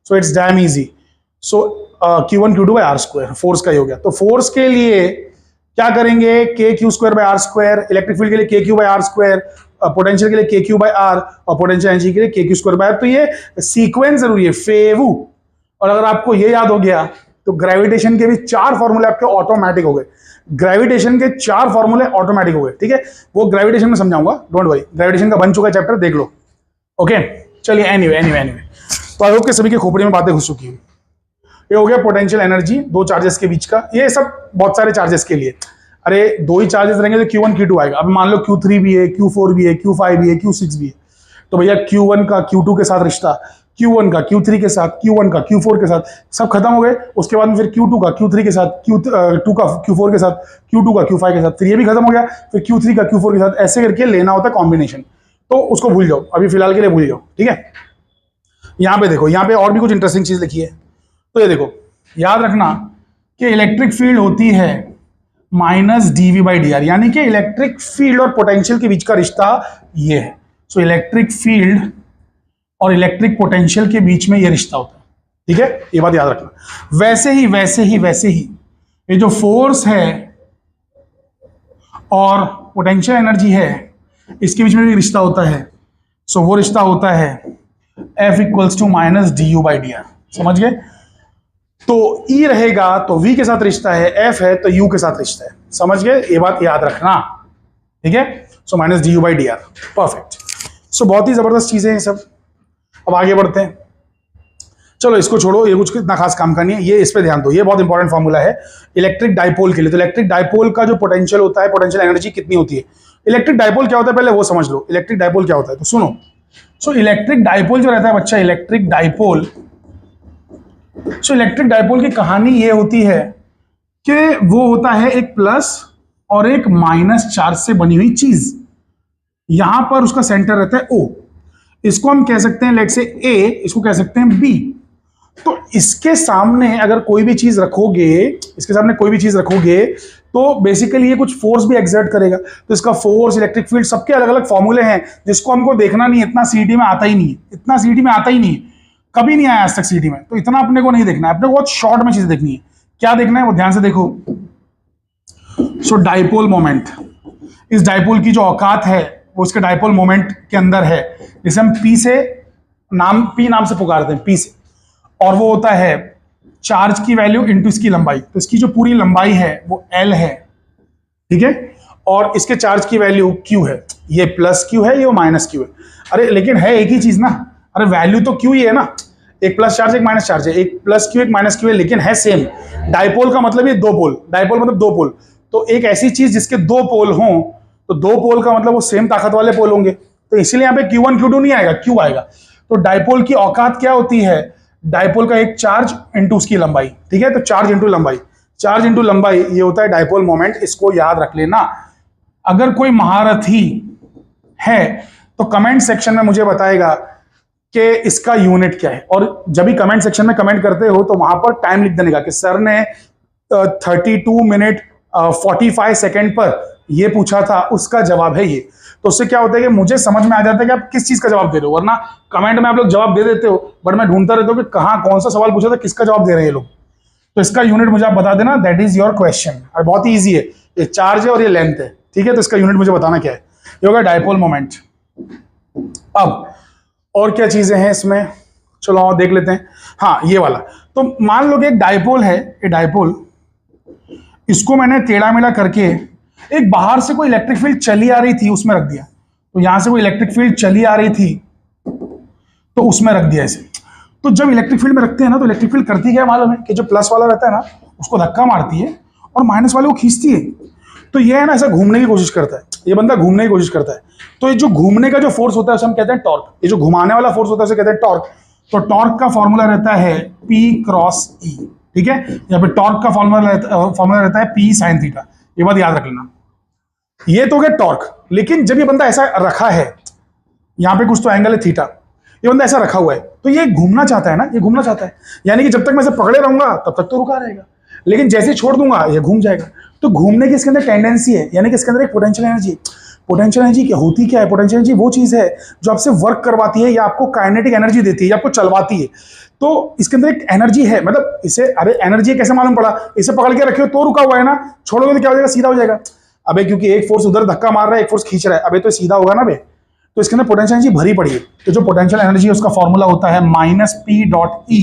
so it's damn easy. So Q1 Q2/R², force का ही हो गया। तो फोर्स के लिए क्या करेंगे? KQ²/R², इलेक्ट्रिक फील्ड के लिए KQ/R², पोटेंशियल के लिए KQ/R, और पोटेंशियल एनर्जी के लिए KQ²/R। तो ये सीक्वेंस जरूरी है, फेवू। और अगर आपको ये याद हो गया तो ग्रेविटेशन के भी 4 फॉर्मूले आपके ऑटोमेटिक हो गए। ग्रेविटेशन के 4 फॉर्मूले ऑटोमेटिक हो गए। ठीक है, वो ग्रेविटेशन में समझाऊंगा, डोंट वरी। ग्रेविटेशन का बन चुका चैप्टर, देख लो। ओके चलिए, एनीवे तो आई होप के सभी के खोपड़ी में बातें घुस चुकी हैं। ये हो गया पोटेंशियल एनर्जी दो चार्जेस के बीच का। ये सब बहुत सारे चार्जेस के लिए। अरे दो ही चार्जेस रहेंगे तो Q1 Q2 आएगा। अब मान लो Q3 भी है, Q4 भी है, Q5 भी है, Q6 भी है। तो भैया Q1 का Q2 के साथ रिश्ता, Q1 का Q3 के साथ, Q1 का Q4 के साथ, सब खत्म हो गए। उसके बाद में फिर Q2 का Q3 के साथ, Q2 का Q4 के साथ, Q2 का Q5 के साथ, फिर ये भी खत्म हो गया। फिर Q3 का Q4 के साथ, ऐसे करके लेना होता है कॉम्बिनेशन। तो उसको भूल जाओ, अभी फिलहाल के लिए भूल जाओ। ठीक है, यहाँ पे देखो, यहाँ पे और भी कुछ इंटरेस्टिंग चीज लिखी है। तो ये देखो, याद रखना कि इलेक्ट्रिक फील्ड होती है -dV/dr, यानी कि इलेक्ट्रिक फील्ड और पोटेंशियल के बीच का रिश्ता ये है। सो इलेक्ट्रिक फील्ड और इलेक्ट्रिक पोटेंशियल के बीच में ये रिश्ता होता है। ठीक है, ये बात याद रखना। वैसे ही ये जो फोर्स है और पोटेंशियल एनर्जी है, इसके बीच में भी रिश्ता होता है। सो वो रिश्ता होता है F = -du/dr। समझ गए? तो ई रहेगा तो वी के साथ रिश्ता है, एफ है तो यू के साथ रिश्ता है। समझ गए? ये बात याद रखना, ठीक है। So minus D U by D R, perfect. So बहुत ही जबरदस्त चीजें हैं सब। अब आगे बढ़ते हैं। चलो इसको छोड़ो, ये कुछ इतना खास काम का नहीं है, ये इस पे ध्यान दो, ये बहुत इंपॉर्टेंट फॉर्मूला है इलेक्ट्रिक डाइपोल के लिए। तो इलेक्ट्रिक डाइपोल का जो पोटेंशियल होता है, पोटेंशियल एनर्जी कितनी होती है। इलेक्ट्रिक डाइपोल क्या होता है पहले वो समझ लो। इलेक्ट्रिक डाइपोल क्या होता है तो सुनो। सो इलेक्ट्रिक डाइपोल जो रहता है बच्चा, electric dipole, so electric dipole की कहानी ये होती है कि वो होता है एक प्लस और एक माइनस चार्ज से बनी हुई चीज। यहां पर उसका सेंटर रहता है O। इसको हम कह सकते हैं लेट से A, इसको कह सकते हैं B। तो इसके सामने अगर कोई भी चीज रखोगे, इसके सामने कोई भी चीज रखोगे तो बेसिकली ये कुछ फोर्स भी एक्सर्ट करेगा। तो इसका फोर्स, इलेक्ट्रिक फील्ड, सबके अलग अलग फॉर्मूले हैं जिसको हमको देखना नहीं है, इतना सीटी में आता ही नहीं है, इतना सीटी में आता ही नहीं है, कभी नहीं आया आज तक सीटी में। तो इतना अपने को नहीं देखना है, अपने को बहुत शॉर्ट में चीजें देखनी है। क्या देखना है वो ध्यान से देखो। सो डाइपोल मोमेंट, इस डाइपोल की जो औकात है वो उसके डाइपोल मोमेंट के अंदर है, जिसे हम P से P नाम से पुकारते हैं, P से। और वो होता है चार्ज की वैल्यू इंटू इसकी लंबाई। तो इसकी जो पूरी लंबाई है वो L है, ठीक है। और इसके चार्ज की वैल्यू Q है, ये प्लस Q है, ये माइनस Q है। अरे लेकिन है एक ही चीज ना, अरे वैल्यू तो Q ही है ना, एक प्लस चार्ज एक माइनस चार्ज है, एक प्लस Q एक माइनस Q है, लेकिन है सेम। डाइपोल का मतलब ये दो पोल, डाइपोल मतलब दो पोल। तो एक ऐसी चीज जिसके दो पोल हों, तो दो पोल का मतलब वो सेम ताकत वाले पोल होंगे। तो इसलिए यहाँ पे Q1 Q2 नहीं आएगा, Q आएगा। तो डाइपोल की औकात क्या होती है, डाइपोल का एक चार्ज इंटू उसकी लंबाई, ठीक है। तो चार्ज इंटू लंबाई, चार्ज इंटू लंबाई, ये होता है डाइपोल मोमेंट। इसको याद रख लेना। अगर कोई महारथी है तो कमेंट सेक्शन में मुझे बताएगा कि इसका यूनिट क्या है। और जब भी कमेंट सेक्शन में कमेंट करते हो तो वहां पर टाइम लिख देने का कि सर ने 32 मिनट 45 सेकेंड पर ये पूछा था, उसका जवाब है ये। तो उससे क्या होता है कि मुझे समझ में आ जाता है कि आप किस चीज का जवाब दे रहे हो। वरना कमेंट में आप लोग जवाब दे देते हो, बट मैं ढूंढता रहता हूँ कि कहाँ कौन सा सवाल पूछा था, किसका जवाब दे रहे हैं ये लोग। तो इसका यूनिट मुझे आप बता देना, दैट इज योर क्वेश्चन। और बहुत ही ईजी है, ये चार्ज है और ये लेंथ है, ठीक है। तो इसका यूनिट मुझे बताना क्या है, ये होगा डाइपोल मोमेंट। अब और क्या चीजें हैं इसमें, चलो और देख लेते हैं। हाँ ये वाला, तो मान लो कि एक डाइपोल है, ये डाइपोल, इसको मैंने टेढ़ा मेढ़ा करके एक बाहर से कोई इलेक्ट्रिक फील्ड चली आ रही थी उसमें रख दिया। तो यहां से कोई इलेक्ट्रिक फील्ड चली आ रही थी तो उसमें रख दिया इसे। तो जब इलेक्ट्रिक फील्ड में रखते हैं ना, तो इलेक्ट्रिक फील्ड करती क्या मालूम है कि जो प्लस वाला रहता है ना उसको धक्का मारती है और माइनस वाले को खींचती है। तो ये है ना, ऐसा घूमने की कोशिश करता है, ये बंदा घूमने की कोशिश करता है। तो ये जो घूमने का जो फोर्स होता है उसे हम कहते हैं टॉर्क। ये जो घुमाने वाला फोर्स होता है उसे कहते हैं टॉर्क। तो टॉर्क का फॉर्मूला रहता है P क्रॉस E, ठीक है। यहाँ पे टॉर्क का फॉर्मूला रहता है P साइन थीटा। ये बात याद रख लेना। ये तो गया टॉर्क। लेकिन जब ये बंदा ऐसा रखा है, यहां पे कुछ तो एंगल है थीटा, ये बंदा ऐसा रखा हुआ है, तो ये घूमना चाहता है ना, ये घूमना चाहता है। यानी कि जब तक मैं इसे पकड़े रहूंगा तब तक तो रुका रहेगा, लेकिन जैसे छोड़ दूंगा ये घूम जाएगा। तो घूमने की इसके अंदर टेंडेंसी है, यानी कि इसके अंदर एक पोटेंशियल एनर्जी। पोटेंशियल एनर्जी क्या होती, क्या है पोटेंशियल एनर्जी? वो चीज है जो आपसे वर्क करवाती है या आपको काइनेटिक एनर्जी देती है या आपको चलवाती है। तो इसके अंदर एक एनर्जी है, मतलब इसे, अरे एनर्जी कैसे मालूम पड़ा, इसे पकड़ के रखे हो तो रुका हुआ है ना, छोड़ोगे तो क्या हो जाएगा, सीधा हो जाएगा। अबे क्योंकि एक फोर्स उधर धक्का मार रहा है, एक फोर्स खींच रहा है, अबे तो सीधा होगा ना बे। तो इसके अंदर पोटेंशियल एनर्जी भरी पड़ी है। तो जो पोटेंशियल एनर्जी है उसका फॉर्मूला होता है माइनस P डॉट E,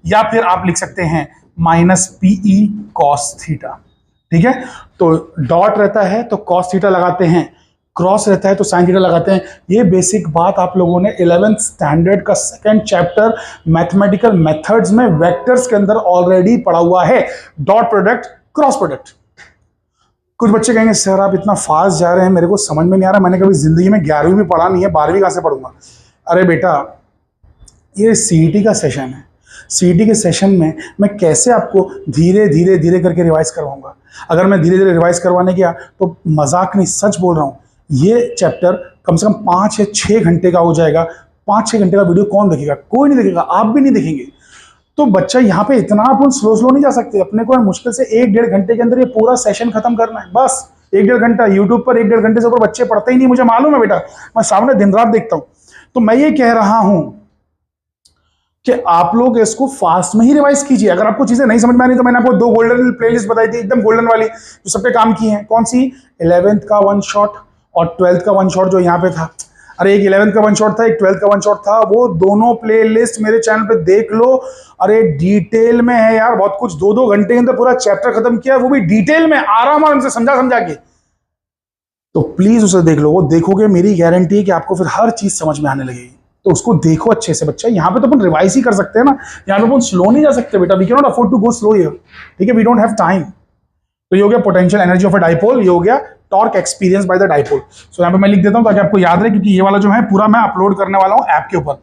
या फिर आप लिख सकते हैं माइनस PE कॉस थीटा, ठीक है। तो डॉट रहता है तो कॉस थीटा लगाते हैं, क्रॉस रहता है तो साइन थीटा लगाते हैं। ये बेसिक बात आप लोगों ने 11th स्टैंडर्ड का सेकंड चैप्टर मैथमेटिकल मेथड्स में वेक्टर्स के अंदर ऑलरेडी पढ़ा हुआ है। Dot product, cross product. कुछ बच्चे कहेंगे सर आप इतना फास्ट जा रहे हैं, मेरे को समझ में नहीं आ रहा, मैंने कभी जिंदगी में 11वीं भी पढ़ा नहीं है, 12वीं कहां से पढ़ूंगा। अरे बेटा ये CET का सेशन है, CET के सेशन में मैं कैसे आपको धीरे धीरे धीरे करके रिवाइज करवाऊंगा। अगर मैं धीरे धीरे रिवाइज करवाने गया तो मजाक नहीं, सच बोल रहा हूँ, ये चैप्टर कम से कम 5 या 6 घंटे का हो जाएगा। 5-6 घंटे का वीडियो कौन देखेगा, कोई नहीं देखेगा, आप भी नहीं देखेंगे। तो बच्चा यहाँ पे इतना अपन स्लो नहीं जा सकते। अपने को मुश्किल से 1-1.5 घंटे के अंदर ये पूरा सेशन खत्म करना है, बस 1-1.5 घंटा। यूट्यूब पर 1-1.5 घंटे से ऊपर बच्चे पढ़ते ही नहीं, मुझे मालूम है बेटा, मैं सामने दिन रात देखता हूं। तो मैं ये कह रहा हूं कि आप लोग इसको फास्ट में ही रिवाइज कीजिए। अगर आपको चीजें नहीं समझ में आ रही तो मैंने आपको 2 गोल्डन प्लेलिस्ट बताई थी, एकदम गोल्डन वाली, जो सब पे काम की है। कौन सी? 11th का 1 शॉट और 12th का 1 शॉट जो यहाँ पे था। अरे एक 11th का वन शॉट था, एक 12th का वन शॉट था, वो दोनों प्लेलिस्ट मेरे चैनल पे देख लो। अरे डिटेल में है यार, बहुत कुछ, 2-2 घंटे के अंदर पूरा चैप्टर खत्म किया, वो भी डिटेल में आराम से समझा समझा के। तो प्लीज उसे देख लो, वो देखोगे मेरी गारंटी है कि आपको फिर हर चीज समझ में आने लगेगी। तो उसको देखो अच्छे से बच्चा। यहाँ पे तो अपन रिवाइज ही कर सकते हैं ना, यहाँ पे अपन स्लो नहीं जा सकते बेटा, we can not afford to go slow here, ठीक है, वी डोंट हैव टाइम। तो ये हो गया potential energy of a dipole, ये हो गया torque experience by the dipole. So यहाँ पे मैं लिख देता हूँ ताकि आपको याद रहे, क्योंकि ये वाला जो है पूरा मैं अपलोड करने वाला हूँ ऐप के ऊपर।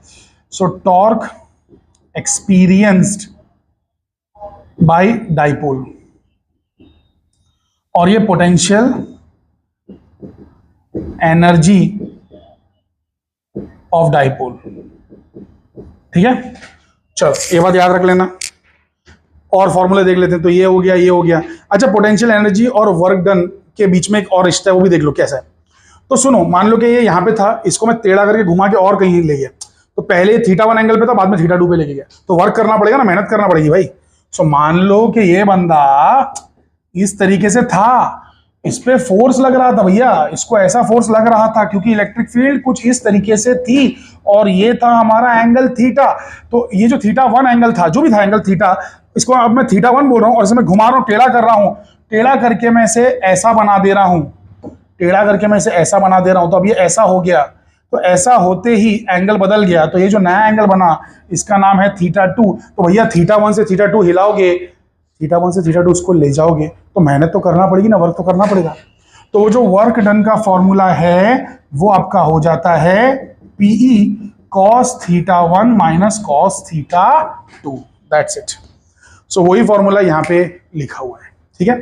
सो टॉर्क एक्सपीरियंस्ड बाय डाइपोल, और ये पोटेंशियल एनर्जी ऑफ डाइपोल, ठीक है। चलो ये बात याद रख लेना, और फॉर्मूले देख लेते हैं। तो ये हो गया, ये हो गया। अच्छा, पोटेंशियल एनर्जी और वर्क डन के बीच में एक और रिश्ता है, वो भी देख लो कैसा है। तो सुनो, मान लो कि ये यहाँ पे था, इसको मैं टेढ़ा करके घुमा के और कहीं ले गया, तो पहले θ1 एंगल पे था, बाद में θ2 पे लेके गया, तो वर्क करना पड़ेगा ना, मेहनत करना पड़ेगी भाई। सो मान लो कि ये बंदा इस तरीके से था, इस पे फोर्स लग रहा था भैया, इसको ऐसा फोर्स लग रहा था क्योंकि इलेक्ट्रिक फील्ड कुछ इस तरीके से थी, और ये था हमारा एंगल थीटा। तो ये जो θ1 एंगल था, जो भी था एंगल थीटा, इसको अब मैं θ1 बोल रहा हूं, और इसे मैं घुमा रहा हूं, टेढ़ा कर रहा हूं, टेढ़ा करके मैं इसे ऐसा बना दे रहा हूं, टेढ़ा करके मैं इसे ऐसा बना दे रहा हूं। तो अब ये ऐसा हो गया, तो ऐसा होते ही एंगल बदल गया, तो ये जो नया एंगल बना इसका नाम है θ2। तो भैया θ1 से θ2 हिलाओगे, θ1 से θ2 उसको ले जाओगे, तो मेहनत तो करना पड़ेगी ना, वर्क तो करना पड़ेगा। तो वो जो वर्क डन का फॉर्मूला है वो आपका हो जाता है PE cos θ1 minus cos θ2, that's it. So वही फॉर्मूला यहाँ पे लिखा हुआ है, ठीक है।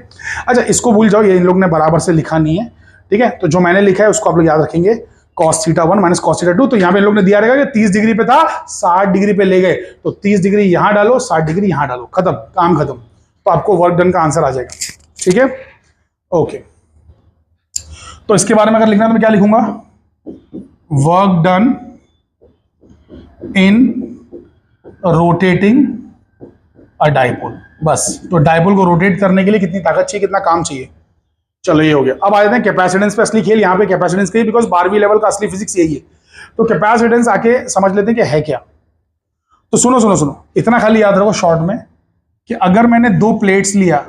अच्छा, इसको भूल जाओ, ये इन लोग ने बराबर से लिखा नहीं है, ठीक है। तो जो मैंने लिखा है उसको आप लोग याद रखेंगे, cos θ1 माइनस cos θ2। तो यहाँ पे इन लोग ने दिया रहेगा कि 30 डिग्री पे था, 60 डिग्री पे ले गए, तो 30 डिग्री यहां डालो, 60 डिग्री यहां डालो, खत्म, काम खत्म। तो आपको वर्क डन का आंसर आ जाएगा, ठीक है, ओके। तो इसके बारे में अगर लिखना तो मैं क्या लिखूंगा, work done in rotating a dipole, बस। तो डाइपोल को रोटेट करने के लिए कितनी ताकत चाहिए, कितना काम चाहिए। चलो ये हो गया। अब आ जाते हैं कैपेसिटेंस पे, असली खेल यहाँ पे कैपेसिटेंस का ही, बिकॉज 12वीं लेवल का असली फिजिक्स यही है। तो कैपेसिटेंस आके समझ लेते हैं कि है क्या। तो सुनो सुनो सुनो, इतना खाली याद रखो शॉर्ट में कि अगर मैंने 2 प्लेट्स लिया,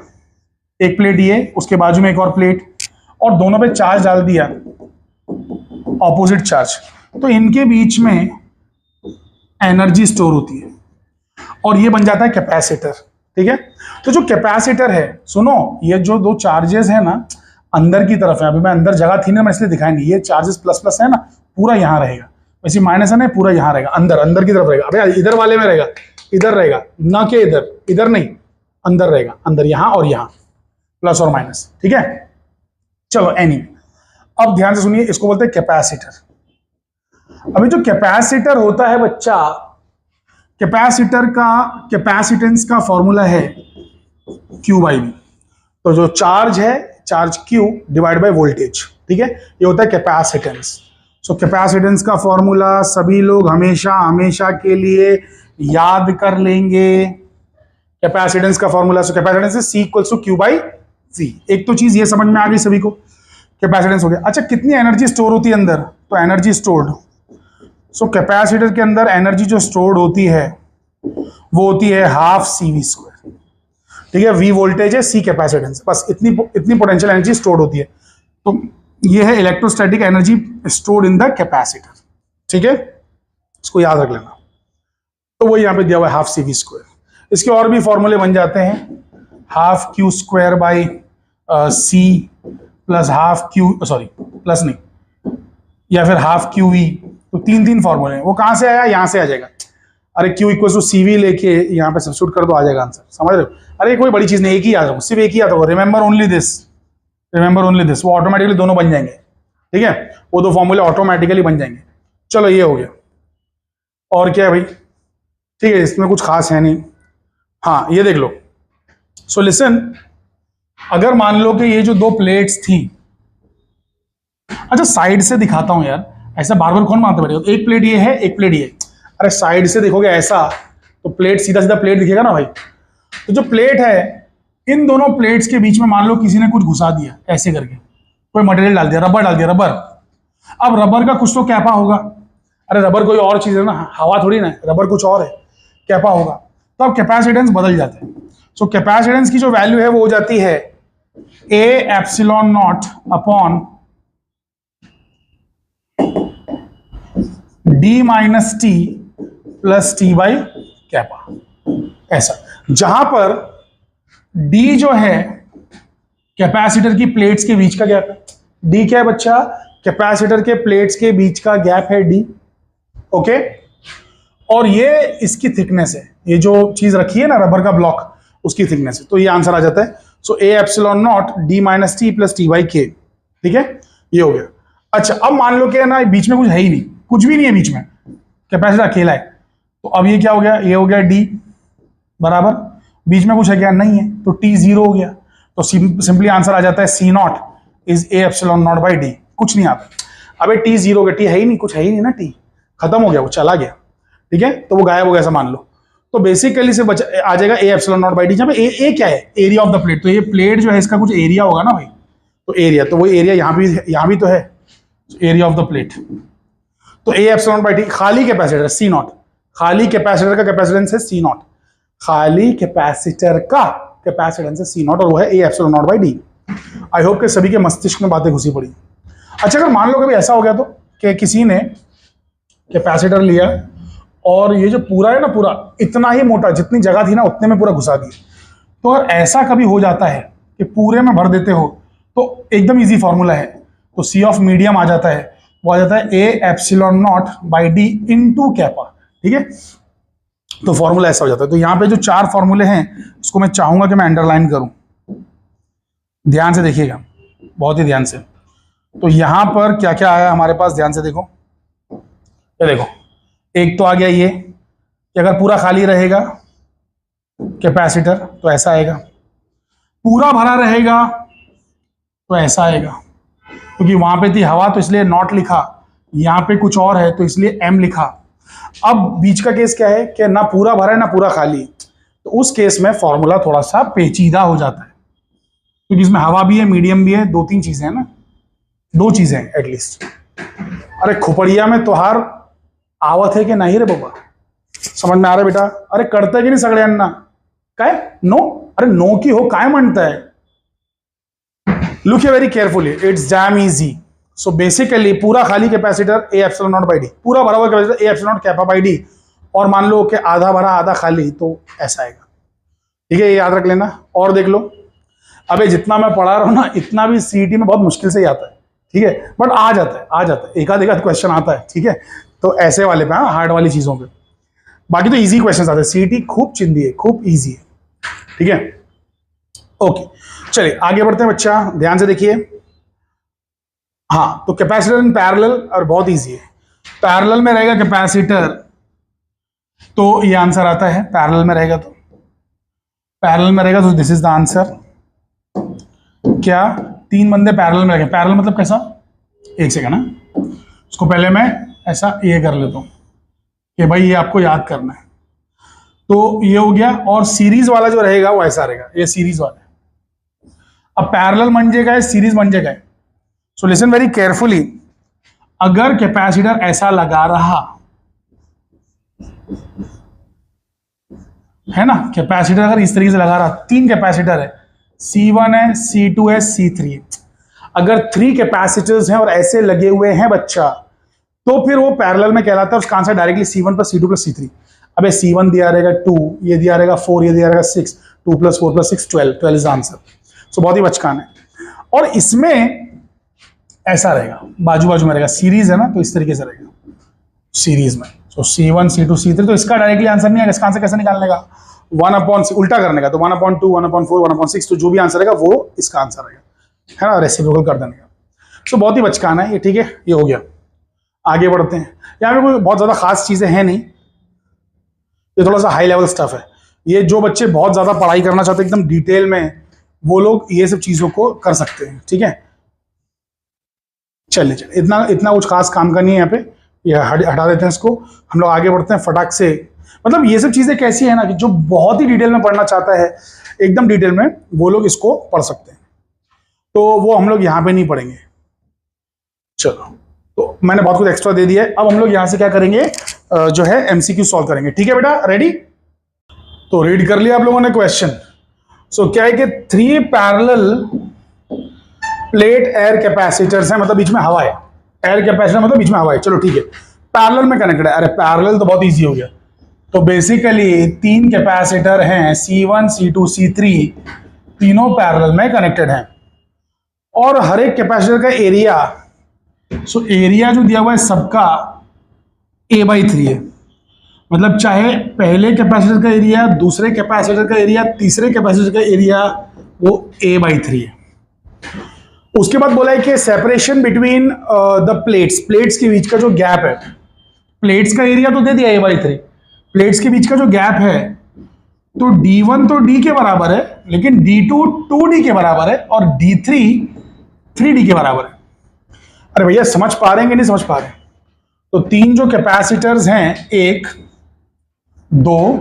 एक प्लेट ये, उसके बाजू में एक और प्लेट, और दोनों पे चार्ज डाल दिया, ऑपोजिट चार्ज, तो इनके बीच में एनर्जी स्टोर होती है, और ये बन जाता है कैपेसिटर, ठीक है। तो जो कैपेसिटर है, सुनो, ये जो 2 चार्जेस है ना, अंदर की तरफ है, अभी मैं अंदर जगह थी ना, मैं इसलिए दिखाई नहीं, ये चार्जेस प्लस प्लस है ना, पूरा यहां रहेगा, वैसे माइनस है ना, पूरा यहां रहेगा, अंदर अंदर की तरफ रहेगा। अबे इधर वाले में रहेगा, इधर रहेगा ना, कि इधर, इधर नहीं, अंदर रहेगा, अंदर, यहां और यहां, प्लस और माइनस, ठीक है। चलो एनी, अब ध्यान से सुनिए, इसको बोलते हैं कैपेसिटर। अभी जो कैपेसिटर होता है बच्चा, कैपेसिटर का कैपेसिटेंस का फॉर्मूला है Q/V। तो जो चार्ज है, charge Q divide by voltage, ठीक है, ये होता है कैपेसिटेंस। सो कैपेसिटेंस का फॉर्मूला सभी लोग हमेशा हमेशा के लिए याद कर लेंगे। कैपेसिटेंस का formula, so capacitance is C equals to Q/V। एक तो चीज ये समझ में आ गई सभी को, कैपेसिटेंस हो गया। अच्छा, कितनी एनर्जी स्टोर होती है अंदर, तो एनर्जी स्टोर्ड, सो कैपेसिटर के अंदर एनर्जी जो स्टोर्ड होती है वो होती है ½ CV², ठीक है। V वोल्टेज है, C कैपेसिटेंस, बस इतनी पोटेंशियल एनर्जी स्टोर्ड होती है। तो ये है electrostatic energy stored in the capacitor, ठीक है, इसको याद रख लेना। तो वो यहाँ पे दिया हुआ है ½ CV²। इसके और भी फॉर्मूले बन जाते हैं, ½ Q² C प्लस प्लस नहीं, या फिर ½ QV। तो 3 फॉर्मूले हैं। वो कहां से आया, यहां से आ जाएगा। अरे Q इक्वल टू CV लेके यहाँ पे सब्स्टिट्यूट कर दो, आ जाएगा आंसर, समझ रहे हो। अरे कोई बड़ी चीज नहीं, एक ही याद रखो, सिर्फ एक ही याद रखो, remember only this, remember only this. वो ऑटोमेटिकली दोनों बन जाएंगे, ठीक है, वो 2 फॉर्मूले ऑटोमेटिकली बन जाएंगे। चलो ये हो गया। और क्या है भाई, ठीक है, इसमें कुछ खास है नहीं। हाँ ये देख लो, सो लिसन, अगर मान लो कि ये जो 2 प्लेट्स थी, अच्छा साइड से दिखाता हूं यार, ऐसा बार बार कौन मानते बैठेगा। एक प्लेट ये है, एक प्लेट ये, अरे साइड से देखोगे ऐसा तो प्लेट सीधा सीधा प्लेट दिखेगा ना भाई। तो जो प्लेट है, इन दोनों प्लेट्स के बीच में मान लो किसी ने कुछ घुसा दिया ऐसे करके, कोई मटेरियल डाल दिया, रबर डाल दिया, रबर। अब रबर का कुछ तो कैपा होगा, अरे रबर कोई और चीज है ना, हवा थोड़ी ना है, रबर कुछ और है, कैपा होगा। तो अब कैपेसिटेंस बदल जाते हैं। सो कैपेसिटेंस की जो वैल्यू है वो हो जाती है ए epsilon nought upon D minus T plus T by kappa, ऐसा। जहां पर डी जो है कैपेसिटर की प्लेट्स के बीच का गैप है, डी क्या है बच्चा, कैपेसिटर के प्लेट्स के बीच का गैप है डी, ओके। और ये इसकी थिकनेस है, ये जो चीज रखी है ना रबर का ब्लॉक, उसकी थिकनेस है। तो ये आंसर आ जाता है। So A epsilon not D minus T plus T by K, ठीक है, ये हो गया। अच्छा अब मान लो कि ना बीच में कुछ है ही नहीं, कुछ भी नहीं है बीच में, कैपेसिटर अकेला है, तो अब ये क्या हो गया, ये हो गया डी बराबर, बीच में कुछ है क्या, नहीं है, तो टी जीरो हो गया। तो सिंपली आंसर आ जाता है C not is A epsilon not by D, कुछ नहीं आता। अबे टी जीरो हो गया, टी है ही नहीं, कुछ है ही नहीं ना, टी खत्म हो गया, वो चला गया, ठीक है, तो वो गायब हो गया ऐसा मान लो। तो बेसिकली से आ जाएगा ए एप्सिलॉन नॉट बाई डी, जहां पे ए क्या है, एरिया ऑफ द प्लेट। तो ये प्लेट जो है इसका कुछ एरिया होगा ना भाई, तो एरिया, तो वो एरिया यहाँ भी तो है, एरिया ऑफ द प्लेट। तो ए एप्सिलॉन बाई डी खाली कैपेसिटर सी नॉट, खाली कैपेसिटर का कैपेसिटेंस है सी नॉट, खाली कैपेसिटर का कैपेसिटेंस है सी नॉट, और वो है ए epsilon not by D. I hope के सभी के मस्तिष्क में बातें घुसी पड़ी। अच्छा अगर मान लो कभी ऐसा हो गया तो कि किसी ने कैपेसिटर लिया और ये जो पूरा है ना, पूरा इतना ही मोटा, जितनी जगह थी ना उतने में पूरा घुसा दिया, तो अगर ऐसा कभी हो जाता है कि पूरे में भर देते हो, तो एकदम इजी फॉर्मूला है, तो सी ऑफ मीडियम आ जाता है, वो आ जाता है ए epsilon not by D into kappa, ठीक है। तो फॉर्मूला ऐसा हो जाता है। तो यहां पे जो चार फॉर्मूले हैं उसको मैं चाहूंगा कि मैं अंडरलाइन करूं, ध्यान से देखिएगा, बहुत ही ध्यान से। तो यहां पर क्या क्या आया हमारे पास, ध्यान से देखो, ये देखो, एक तो आ गया ये कि अगर पूरा खाली रहेगा कैपेसिटर तो ऐसा आएगा, पूरा भरा रहेगा तो ऐसा आएगा, क्योंकि वहां पे थी हवा तो इसलिए नॉट लिखा, यहां पे कुछ और है तो इसलिए एम लिखा। अब बीच का केस क्या है कि ना पूरा भरा है ना पूरा खाली, तो उस केस में फॉर्मूला थोड़ा सा पेचीदा हो जाता है, क्योंकि इसमें हवा भी है, मीडियम भी है, दो तीन चीजें हैं ना, दो चीजें एटलीस्ट। अरे खोपड़िया में तोहार आवत है कि नहीं रे बाबा, समझ में आ रहा है बेटा, अरे करता है कि नहीं सगळे अन्ना काय नो, अरे नो की हो काय म्हणता है, look very carefully, it's damn easy. So basically पूरा खाली capacitor A epsilon not by D, पूरा भरा हुआ capacitor A epsilon not kappa by D, और मान लो कि आधा भरा आधा खाली, तो ऐसा आएगा, ठीक है, ये याद रख लेना। और देख लो, अबे जितना मैं पढ़ा रहा हूं ना इतना भी सीईटी में बहुत मुश्किल से ही आता है, ठीक है, बट आ जाता है, आ जाता है, एक आध क्वेश्चन आता है, ठीक है। तो ऐसे वाले पे, हाँ, हार्ड वाली चीजों पे, बाकी तो इजी क्वेश्चन आते हैं, सीईटी खूब चिंदी है, खूब इजी है, ठीक है। ओके चलिए आगे बढ़ते हैं बच्चा, ध्यान से देखिए। हाँ तो कैपेसिटर इन पैरेलल, और बहुत इजी है, पैरेलल में रहेगा कैपेसिटर, तो ये आंसर आता है, पैरेलल में रहेगा तो, पैरेलल में रहेगा तो दिस इज द आंसर। क्या तीन बंदे पैरेलल में रहेंगे, पैरेलल मतलब कैसा, एक सेकंड ना, उसको पहले मैं ऐसा ये कर लेता हूं कि भाई ये आपको याद करना है, तो ये हो गया, और सीरीज वाला जो रहेगा वो ऐसा रहेगा, ये सीरीज वाला है। अब पैरेलल म्हणजे काय, सीरीज म्हणजे काय, सो लिसन वेरी केयरफुली, अगर कैपेसिटर ऐसा लगा रहा है ना, कैपेसिटर अगर इस तरीके से लगा रहा, तीन कैपेसिटर है, C1 है, C2 है, C3 है, अगर 3 कैपेसिटर्स हैं और ऐसे लगे हुए हैं बच्चा, तो फिर वो पैरेलल में कहलाता है, उसका answer directly C1 plus C2 plus C3। अबे C1 दिया रहेगा 2, ये दिया रहेगा 4, ये दिया रहेगा 6, 2 प्लस 4 प्लस 6 12, 12 इज आंसर। सो बहुत ही बचकान है। और इसमें ऐसा रहेगा, बाजू बाजू में रहेगा, सीरीज है ना, तो इस तरीके से रहेगा सीरीज में। सो C1 C2 C3, तो इसका डायरेक्टली आंसर नहीं है, इसका आंसर कैसे निकालने का, 1/, उल्टा करने का, तो 1/2, 1/4, 1/6, तो जो भी आंसर रहेगा वो इसका आंसर रहेगा, है ना, रेसिप्रोकल कर देने का। सो बहुत ही बचकाना है ये, ठीक है, ये हो गया। आगे बढ़ते हैं, यहाँ पे कोई बहुत ज्यादा खास चीजें हैं नहीं, ये थोड़ा सा हाई लेवल स्टफ है, ये जो बच्चे बहुत ज्यादा पढ़ाई करना चाहते हैं एकदम डिटेल में, वो लोग ये सब चीजों को कर सकते हैं, ठीक है। चलिए इतना कुछ खास काम का नहीं है यहाँ पे, ये हटा देते हैं इसको, हम लोग आगे बढ़ते हैं फटाक से। मतलब ये सब चीजें कैसी है ना कि जो बहुत ही डिटेल में पढ़ना चाहता है एकदम डिटेल में, वो लोग इसको पढ़ सकते हैं, तो वो हम लोग यहाँ पे नहीं पढ़ेंगे। चलो तो मैंने बहुत कुछ एक्स्ट्रा दे दिया है। अब हम लोग यहां से क्या करेंगे, जो है एमसीक्यू सॉल्व करेंगे। ठीक है बेटा, रेडी? तो रीड कर लिया आप लोगों ने क्वेश्चन। सो क्या है कि 3 पैरेलल प्लेट एयर कैपेसिटर्स है, मतलब बीच में हवा है। एयर कैपेसिटर मतलब बीच में हवा है। चलो ठीक है, पैरेलल में कनेक्टेड है। अरे पैरेलल तो बहुत इजी हो गया। तो बेसिकली 3 कैपेसिटर हैं, C1 C2 C3, तीनों पैरेलल में कनेक्टेड हैं और हर एक कैपेसिटर का एरिया, सो एरिया जो दिया हुआ है सबका A/3 है। मतलब चाहे पहले कैपेसिटर का एरिया, दूसरे कैपेसिटर का एरिया, तीसरे कैपेसिटर का एरिया, वो A/3 है। उसके बाद बोला है कि सेपरेशन बिटवीन द प्लेट्स के बीच का जो गैप है, प्लेट्स का एरिया तो दे दिया A/3, प्लेट्स के बीच का जो गैप है, तो D1 तो D के बराबर है, लेकिन D2 2D के बराबर है और D3 3D के बराबर है। अरे भैया समझ पा रहे हैं कि नहीं समझ पा रहे हैं? तो 3 जो कैपेसिटर्स हैं, 1 2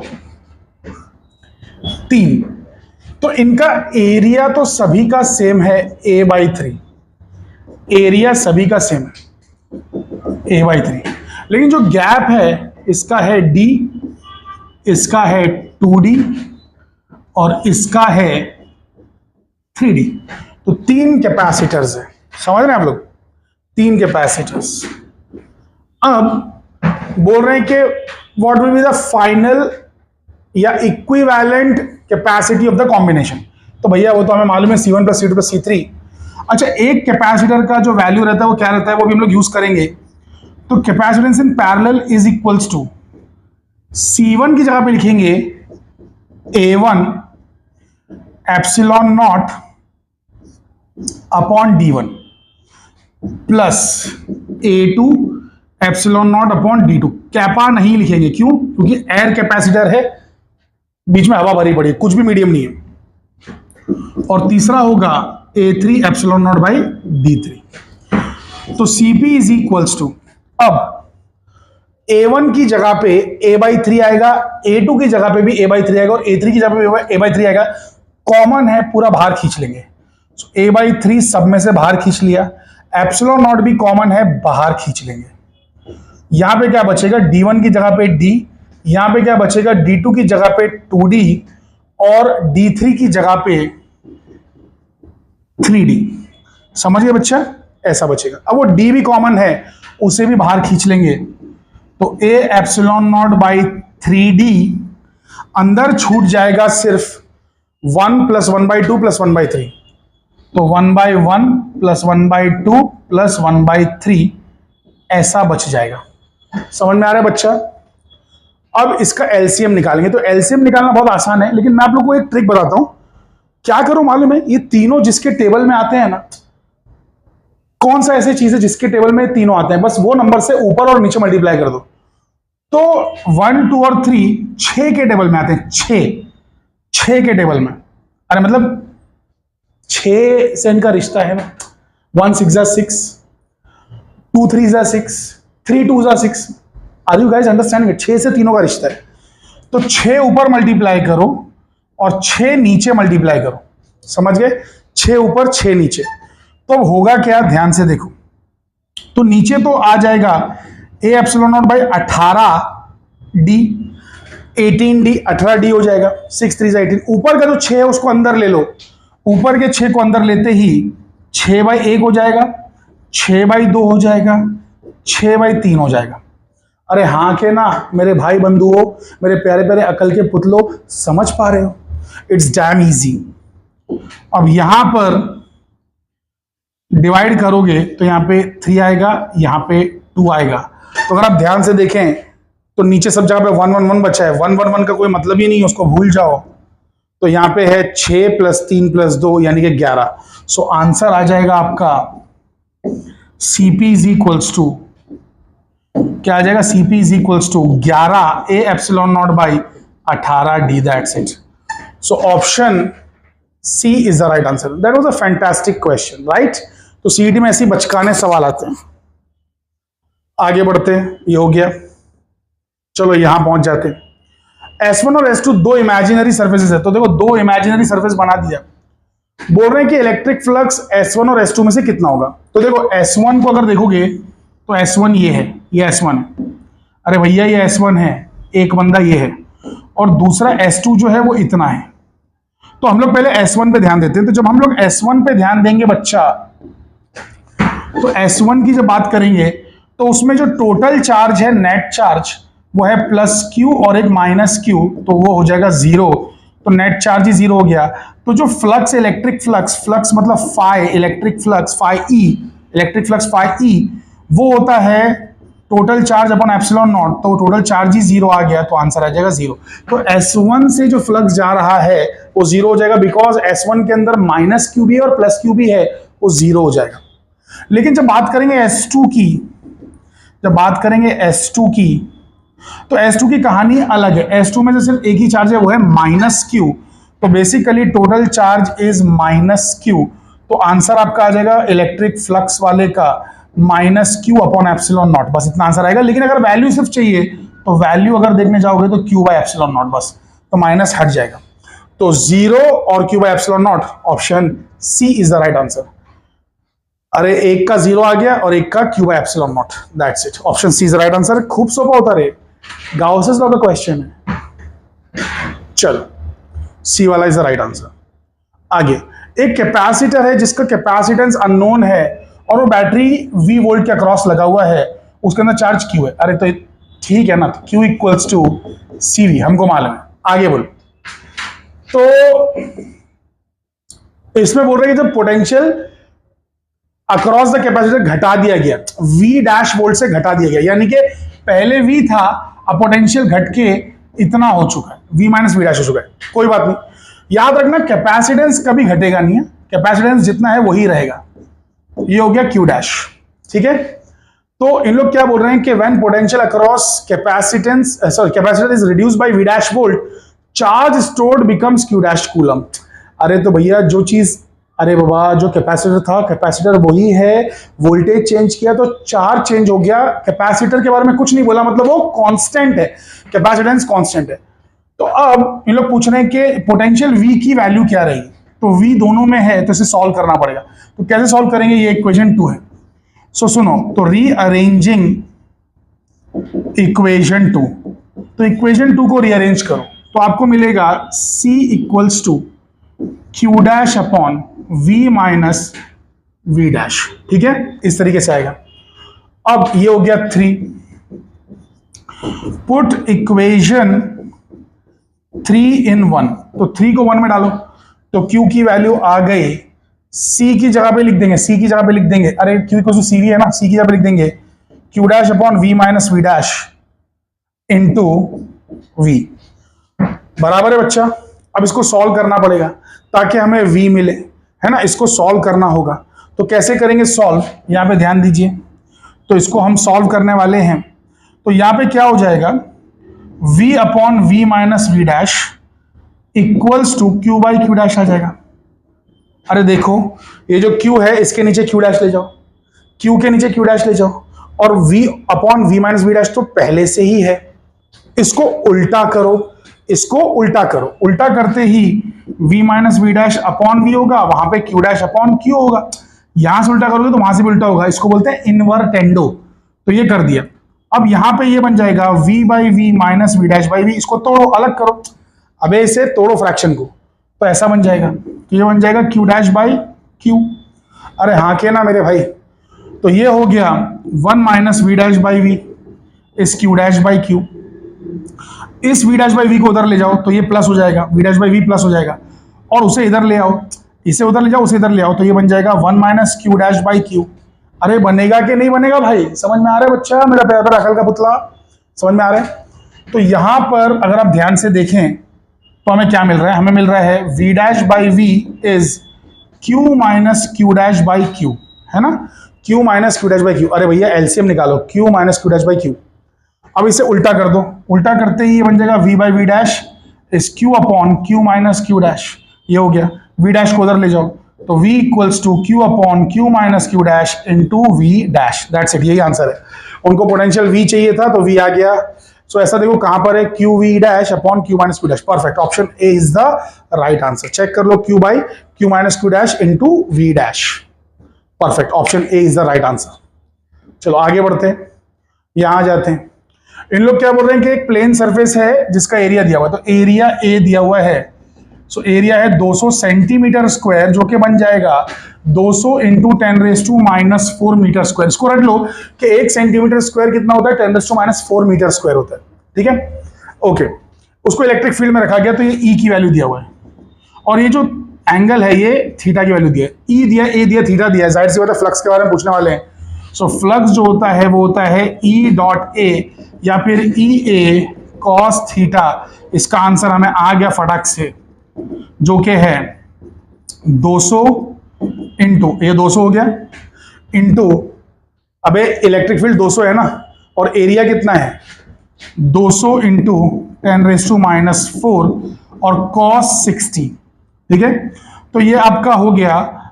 3, तो इनका एरिया तो सभी का सेम है A/3, एरिया सभी का सेम है A/3, लेकिन जो गैप है इसका है D, इसका है 2D और इसका है 3D। तो 3 कैपेसिटर्स है, समझ रहे हैं आप लोग? 3 कैपेसिटर्स। अब बोल रहे हैं कि what will be the final या equivalent capacity of the combination. तो भैया वो तो हमें मालूम है, C1 + C2 + C3। अच्छा, एक कैपेसिटर का जो वैल्यू रहता है वो क्या रहता है, वो भी हम लोग यूज करेंगे। तो capacitance in parallel is equals to C1 की जगह पे लिखेंगे A1 epsilon nought upon D1 plus A2 epsilon nought upon D2। Kappa नहीं लिखेंगे, क्यों? क्योंकि एयर कैपेसिटर है, बीच में हवा भरी पड़ी है, कुछ भी मीडियम नहीं है। और तीसरा होगा A3 epsilon not by D3। तो CP इज इक्वल्स टू, अब A1 की जगह पे A/3 आएगा, A2 की जगह पे भी A/3 आएगा और A3 की जगह पे A/3 आएगा। कॉमन है, पूरा बाहर खींच लेंगे। So, A/3 सब में से बाहर खींच लिया, एप्सिलॉन नॉट भी कॉमन है, बाहर खींच लेंगे। यहां पे क्या बचेगा, D1 की जगह पे D, यहां पे क्या बचेगा, D2 की जगह पे 2D और D3 की जगह पे 3D। समझ गए बच्चा? ऐसा बचेगा। अब वो D भी कॉमन है, उसे भी बाहर खींच लेंगे। तो A epsilon not by 3D अंदर छूट जाएगा सिर्फ 1 + 1/2 + 1/3। तो 1/1 + 1/2 + 1/3 ऐसा बच जाएगा। समझ में आ रहा है बच्चा? अब इसका एलसीएम निकालेंगे। तो एलसीएम निकालना बहुत आसान है, लेकिन मैं आप लोग को एक ट्रिक बताता हूं। क्या करो मालूम है? ये तीनों जिसके टेबल में आते हैं ना, कौन सा ऐसी चीज है जिसके टेबल में तीनों आते हैं, बस वो नंबर से ऊपर और नीचे मल्टीप्लाई कर दो। तो 1 2 और 3 6 के टेबल में आते हैं, 6 के टेबल में। अरे मतलब 6 से इनका रिश्ता है ना, 1 6 = 6, 2 3 = 6, 3 2 = 6। Are you guys understanding? 6 से तीनों का रिश्ता है। तो 6 ऊपर मल्टीप्लाई करो और 6 नीचे मल्टीप्लाई करो। समझ गए? 6 ऊपर 6 नीचे। तो होगा क्या, ध्यान से देखो। तो नीचे तो आ जाएगा A epsilon not by 18D, 18D 18D हो जाएगा, 6 3 = 18। ऊपर का जो 6 है उसको अंदर ले लो, ऊपर के 6 को अंदर लेते ही 6/1 हो जाएगा, 6/2 हो जाएगा, 6/3 हो जाएगा। अरे हाँ के ना मेरे भाई बंधुओं, मेरे प्यारे प्यारे अकल के पुतलों, समझ पा रहे हो? It's damn easy. अब यहां पर डिवाइड करोगे तो यहां पे 3 आएगा, यहां पे 2 आएगा। तो अगर आप ध्यान से देखें तो नीचे सब जगह पे 1 1 1 बचा है। 1 1 1 का कोई मतलब ही नहीं है, उसको भूल जाओ। तो यहां पे है 6 + 3 + 2 यानी कि 11। सो आंसर आ जाएगा आपका CP इज इक्वल्स टू, क्या आ जाएगा? CP is equals to 11 A epsilon not by 18D। That's it. So option C is the right answer. That was a fantastic question, right? तो CET में ऐसी बचकाने सवाल आते हैं। आगे बढ़ते हैं, ये हो गया। चलो यहां पहुंच जाते हैं। S1 और S2 दो इमेजिनरी सर्फेसेस है। तो देखो, दो इमेजिनरी सर्फेस बना दिया। बोल रहे हैं कि इलेक्ट्रिक फ्लक्स S1 और S2 में से कितना होगा। तो देखो, S1 को अगर देखोगे तो S1 ये है, ये S1 है। अरे भैया ये S1 है, एक बंदा ये है, और दूसरा S2 जो है वो इतना है। तो हम लोग पहले S1 पे ध्यान देते हैं। तो जब हम लोग S1 पे ध्यान देंगे बच्चा, तो S1 की जब बात करेंगे तो उसमें जो टोटल चार्ज है, नेट चार्ज, वो है प्लस क्यू और एक माइनस क्यू, तो वो हो जाएगा 0। तो नेट चार्ज ही 0 हो गया। तो जो फ्लक्स, इलेक्ट्रिक फ्लक्स, फ्लक्स मतलब phi, electric flux phi E, electric flux phi E, वो होता है total charge upon epsilon nought. तो टोटल चार्ज ही 0 आ गया, तो आंसर आ जाएगा 0। तो S1 से जो फ्लक्स जा रहा है वो 0 हो जाएगा, बिकॉज S1 के अंदर माइनस क्यू भी है और प्लस क्यू भी है, वो 0 हो जाएगा। लेकिन जब बात करेंगे S2 की, जब बात करेंगे S2 की, तो S2 की कहानी अलग है। S2 में से सिर्फ एक ही चार्ज है, वो है माइनस क्यू। तो basically total charge is minus Q. तो आंसर आपका आ जाएगा इलेक्ट्रिक फ्लक्स वाले का minus Q upon epsilon not, बस इतना आंसर आएगा। लेकिन अगर वैल्यू सिर्फ चाहिए तो वैल्यू अगर देखने जाओगे तो क्यू बाय एप्सिलॉन नॉट, बस तो माइनस हट जाएगा। तो 0 और Q by epsilon nought, option C is the right answer. अरे एक का 0 आ गया और एक का Q by epsilon nought, that's it, option C is the right answer. खूब सोपा होता रे, गाउसेस लॉ का क्वेश्चन है। चलो, सी वाला इज द राइट आंसर। आगे, एक कैपेसिटर है जिसका कैपेसिटेंस अननोन है और वो बैटरी V वोल्ट के अक्रॉस लगा हुआ है, उसके अंदर चार्ज Q है। अरे तो ठीक है ना, Q इक्वल्स टू CV, हमको मालूम है। आगे बोल। तो इसमें बोल रहे हैं जब पोटेंशियल अक्रॉस द कैपेसिटर घटा दिया गया, V डैश वोल्ट से घटा दिया गया, यानी कि पहले V था, अब पोटेंशियल घट के इतना हो चुका है, V माइनस V डैश हो चुका है। कोई बात नहीं, याद रखना कैपेसिटेंस कभी घटेगा नहीं है, कैपेसिटेंस जितना है वही रहेगा। ये हो गया Q डैश, ठीक है। तो इन लोग क्या बोल रहे हैं कि when potential across capacitance, sorry, capacitor is reduced by V dash volt, charge stored becomes Q dash coulomb. अरे तो भैया जो चीज, अरे बाबा जो कैपेसिटर था, कैपेसिटर वही है, वोल्टेज चेंज किया तो चार्ज चेंज हो गया। कैपेसिटर के बारे में कुछ नहीं बोला, मतलब वो कांस्टेंट है, कैपेसिटेंस कांस्टेंट है। तो अब इन लोग पूछ रहे हैं कि पोटेंशियल V की वैल्यू क्या रहेगी। तो V दोनों में है, तो इसे सॉल्व करना पड़ेगा। तो कैसे सॉल्व करेंगे, ये इक्वेशन 2 है। सो सुनो, तो रीअरेंजिंग इक्वेशन 2, तो इक्वेशन 2 को रीअरेंज करो तो आपको मिलेगा C equals to Q dash upon V minus V dash, ठीक है, इस तरीके से आएगा। अब ये हो गया 3, पुट इक्वेशन 3 in 1, तो 3 को 1 में डालो तो Q की वैल्यू आ गई, C की जगह पे लिख देंगे, C की जगह पे लिख देंगे, अरे Q इक्वल टू CV है ना, C की जगह पे लिख देंगे Q dash upon V minus V dash into V, बराबर है बच्चा। अब इसको सॉल्व करना पड़ेगा ताकि हमें V मिले, है ना, इसको सॉल्व करना होगा। तो कैसे करेंगे सॉल्व, यहाँ पे ध्यान दीजिए। तो इसको हम सॉल्व करने वाले हैं, तो यहाँ पे क्या हो जाएगा, V upon V minus V dash equals to Q by Q dash आ जाएगा। अरे देखो, ये जो Q है इसके नीचे Q डैश ले जाओ, Q के नीचे Q डैश ले जाओ, और V upon V minus V dash तो पहले से ही है। इसको उल्टा करो, इसको उल्टा करो, उल्टा करते ही V minus V dash upon V होगा, वहां पे Q डैश अपॉन Q होगा। यहां से उल्टा करोगे तो वहां से भी उल्टा होगा, इसको बोलते हैं इनवर्टेंडो। तो ये कर दिया। अब यहां पे ये बन जाएगा V by V minus V dash by V, इसको तोड़ो, अलग करो, अबे इसे तोड़ो फ्रैक्शन को, तो ऐसा बन जाएगा। तो ये बन जाएगा Q डैश बाई Q। अरे हाँ के ना मेरे भाई, तो ये हो गया 1 minus V dash by V इस Q डैश बाई Q। इस V डैश बाई V को उधर ले जाओ तो ये प्लस हो जाएगा, V dash by V plus हो जाएगा, और उसे इधर ले आओ, इसे उधर ले जाओ, उसे इधर ले आओ, तो ये बन जाएगा 1 minus Q dash by Q। अरे बनेगा कि नहीं बनेगा भाई, समझ में आ रहा है बच्चा, मेरा प्यारा अकल का पुतला, समझ में आ रहा है। तो यहां पर अगर आप ध्यान से देखें तो हमें क्या मिल रहा है, हमें मिल रहा है V dash by V is Q minus Q dash by Q, है ना, Q minus Q dash by Q। अरे भैया एलसीएम निकालो, Q minus Q dash by Q। अब इसे उल्टा कर दो, उल्टा करते ही ये बन जाएगा V by V dash is Q upon Q minus Q dash, ये हो गया। V डैश को उधर ले जाओ तो V equals to Q upon Q minus Q dash into V dash, that's it, यही आंसर है। उनको पोटेंशियल V चाहिए था तो V आ गया। सो ऐसा देखो कहां पर है, Q V dash upon Q minus Q dash, perfect, option A is the right answer. Check कर लो, Q by Q minus Q dash into V dash, perfect, option A is the right answer. चलो आगे बढ़ते हैं, यहां जाते हैं। इन लोग क्या बोल रहे हैं कि एक प्लेन सरफेस है जिसका एरिया दिया हुआ है, तो एरिया ए दिया हुआ है। सो एरिया है 200 सेंटीमीटर स्क्वायर, जो कि बन जाएगा 200 इंटू 10⁻⁻⁴ मीटर स्क्वायर। इसको रख लो कि 1 सेंटीमीटर स्क्वायर कितना होता है, 10⁻⁴ मीटर स्क्वायर होता है। ठीक है, ओके। उसको इलेक्ट्रिक फील्ड में रखा गया, तो ये ई की वैल्यू दिया हुआ है, और ये जो एंगल है ये थीटा की वैल्यू दिया है। ई दिया, ए दिया, थीटा दिया है। जाहिर सी बात है फ्लक्स के बारे में पूछने वाले हैं। सो फ्लक्स जो होता है वो होता है ई डॉट ए या फिर ई ए कॉस थीटा। इसका आंसर हमें आ गया फटाक से, जो कि है 200 इंटू, ये 200 हो गया, इंटू, अबे इलेक्ट्रिक फील्ड 200 है ना, और एरिया कितना है 200 इंटू 10⁻⁴ और cos 60। ठीक है, तो ये आपका हो गया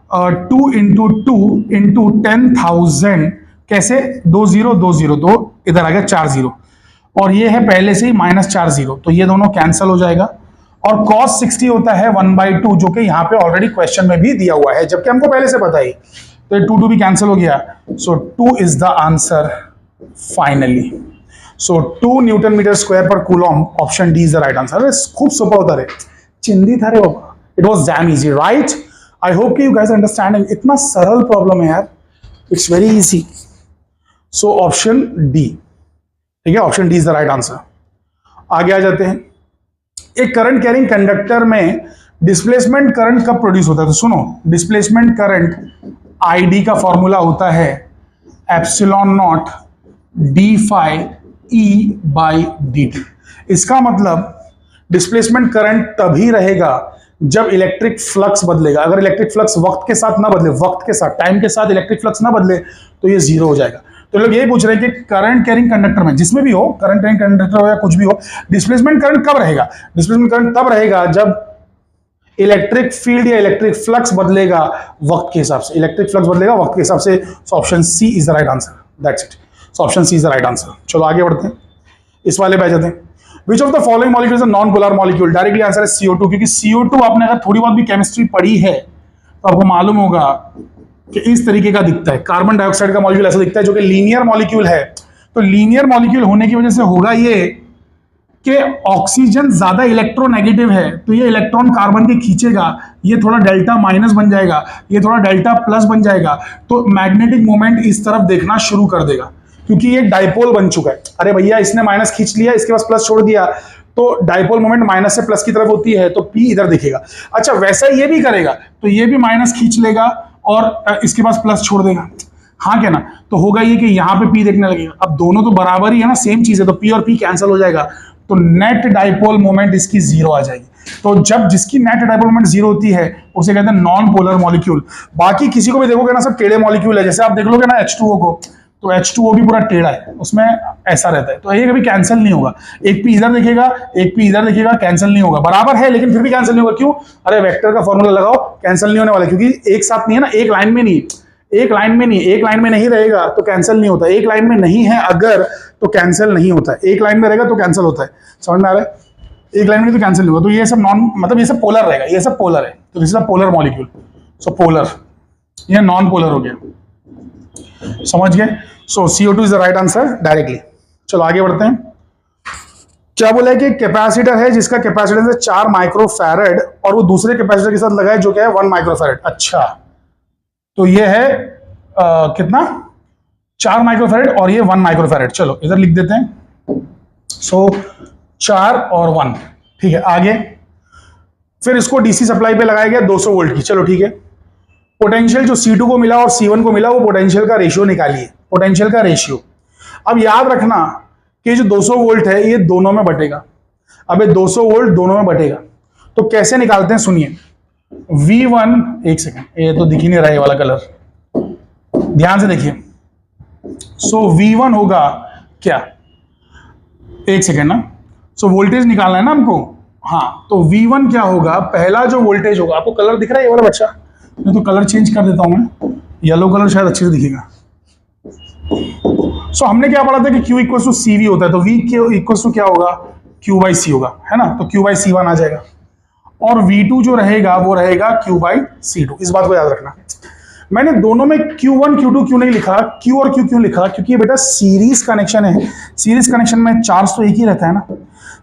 2 इंटू 2 इंटू 10,000। कैसे, 2 0 2 0, तो इधर आ गया 4 0, और ये है पहले से ही -4 0, तो ये दोनों कैंसिल हो जाएगा। और cos 60 होता है 1/2, जो कि यहाँ पे ऑलरेडी क्वेश्चन में भी दिया हुआ है, जबकि हमको पहले से पता ही, तो ये 2 भी कैंसिल हो गया। So 2 is the answer finally. So 2 newton metre square per coulomb, option D is the right answer. खूब सुपर होता रे, चिंदी था रे बाबा, it was damn easy, right. I hope कि यू गाइस अंडरस्टैंडिंग, इतना सरल प्रॉब्लम है यार, it's very easy. So option D, ठीक है, option D is the right answer. आगे आ जाते हैं। एक करंट कैरिंग कंडक्टर में डिस्प्लेसमेंट करंट कब प्रोड्यूस होता है, तो सुनो, डिस्प्लेसमेंट करंट आईडी का फॉर्मूला होता है epsilon not D phi E by D T. इसका मतलब डिस्प्लेसमेंट करंट तभी रहेगा जब इलेक्ट्रिक फ्लक्स बदलेगा। अगर इलेक्ट्रिक फ्लक्स वक्त के साथ ना बदले, वक्त के साथ, टाइम के साथ इलेक्ट्रिक फ्लक्स ना बदले, तो ये जीरो हो जाएगा। तो लोग ये पूछ रहे हैं कि करंट कैरिंग कंडक्टर में, जिसमें भी हो, करंट कैरिंग कंडक्टर हो या कुछ भी हो, डिस्प्लेसमेंट करंट कब रहेगा? डिस्प्लेसमेंट करंट तब रहेगा जब इलेक्ट्रिक फील्ड या इलेक्ट्रिक फ्लक्स बदलेगा वक्त के हिसाब से। इलेक्ट्रिक फ्लक्स बदलेगा वक्त के हिसाब से। Option C is the right answer, that's it. Option C is the right answer. चलो आगे बढ़ते हैं, इस वाले पे आ जाते हैं। Which of the following molecule is a non polar molecule? Directly answer है CO2, क्योंकि CO2 आपने अगर थोड़ी बहुत भी केमिस्ट्री पढ़ी है तो आपको मालूम होगा कि इस तरीके का दिखता है। कार्बन डाइऑक्साइड का मॉलिक्यूल ऐसा दिखता है, जो कि लीनियर मॉलिक्यूल है। तो लीनियर मॉलिक्यूल होने की वजह से होगा ये कि ऑक्सीजन ज्यादा इलेक्ट्रोनेगेटिव है, तो ये इलेक्ट्रॉन कार्बन के खींचेगा, ये थोड़ा डेल्टा माइनस बन जाएगा, ये थोड़ा डेल्टा प्लस बन जाएगा, तो मैग्नेटिक मोमेंट इस तरफ देखना शुरू कर देगा, क्योंकि ये डाइपोल बन चुका है। अरे भैया, इसने माइनस खींच लिया, इसके पास प्लस छोड़ दिया, तो डाइपोल मोमेंट माइनस से प्लस की तरफ होती है, तो P इधर दिखेगा। अच्छा, वैसा ये भी करेगा, तो ये भी माइनस खींच लेगा और इसके पास प्लस छोड़ देगा, हाँ क्या ना, तो होगा ये कि यहाँ पे P देखने लगेगा। अब दोनों तो बराबर ही है ना, सेम चीज है, तो P और P कैंसिल हो जाएगा, तो नेट डाइपोल मोमेंट इसकी जीरो आ जाएगी। तो जब जिसकी नेट डाइपोल मोमेंट जीरो होती है उसे कहते हैं नॉन पोलर मॉलिक्यूल। बाकी किसी को भी देखोगे ना, सब टेढ़े मॉलिक्यूल है। जैसे आप देख लोगे ना H2O को, तो H2O भी पूरा टेढ़ा है, उसमें ऐसा रहता है, तो ये कभी कैंसिल नहीं होगा। एक P इधर दिखेगा, एक P इधर दिखेगा, कैंसिल नहीं होगा। बराबर है लेकिन फिर भी कैंसिल नहीं होगा। क्यों? अरे वेक्टर का फॉर्मूला लगाओ, कैंसिल नहीं होने वाला, क्योंकि एक साथ नहीं है ना, एक लाइन में नहीं, एक लाइन में नहीं, एक लाइन में नहीं रहेगा तो कैंसिल नहीं होता। एक लाइन में नहीं है अगर, तो कैंसिल नहीं होता है। एक लाइन में रहेगा तो कैंसिल होता है। समझ में आ रहा है? एक लाइन में तो कैंसिल नहीं होगा। तो ये सब नॉन, मतलब ये सब पोलर रहेगा, ये सब पोलर है, तो this is a polar molecule. So polar, ये नॉन पोलर हो गया, समझ गए? सो CO2 is the right answer directly. चलो आगे बढ़ते हैं। क्या बोला है कि कैपेसिटर है जिसका कैपेसिटेंस है 4 माइक्रोफैरड और वो दूसरे कैपेसिटर के साथ लगा है जो क्या है 1 माइक्रोफैरड। अच्छा, तो ये है कितना? 4 माइक्रोफैरड और ये 1 माइक्रोफैरड। चलो इधर लिख देते हैं। सो 4 और 1, ठीक है। आगे फिर इसको DC सप्लाई पे लगाया गया 200 वोल्ट की। चलो ठीक है। पोटेंशियल जो C2 को मिला और C1 को मिला, वो पोटेंशियल का रेशियो निकालिए, पोटेंशियल का रेशियो। अब याद रखना कि जो 200 वोल्ट है ये दोनों में बटेगा। अब ये 200 वोल्ट दोनों में बटेगा, तो कैसे निकालते हैं सुनिए। V1, एक सेकेंड, ये तो दिख ही नहीं रहा है वाला कलर, ध्यान से देखिए। सो V1 होगा क्या, एक सेकेंड ना, सो वोल्टेज निकालना है ना हमको। हाँ, तो V1 क्या होगा, पहला जो वोल्टेज होगा, आपको कलर दिख रहा है ये वाला बच्चा? मैं तो कलर चेंज कर देता हूं मैं, येलो कलर शायद अच्छे से दिखेगा। सो हमने क्या पढ़ा था कि Q इक्वल टू CV होता है, तो V इक्वल टू क्या होगा, Q बाई C होगा, है ना, तो Q बाई C1 आ जाएगा। और V2 जो रहेगा वो रहेगा Q बाई C2, इस बात को याद रखना। मैंने दोनों में Q1 Q2 क्यों नहीं लिखा, Q और Q क्यों लिखा, क्योंकि ये बेटा सीरीज कनेक्शन है। सीरीज कनेक्शन में चार्ज तो एक ही रहता है ना,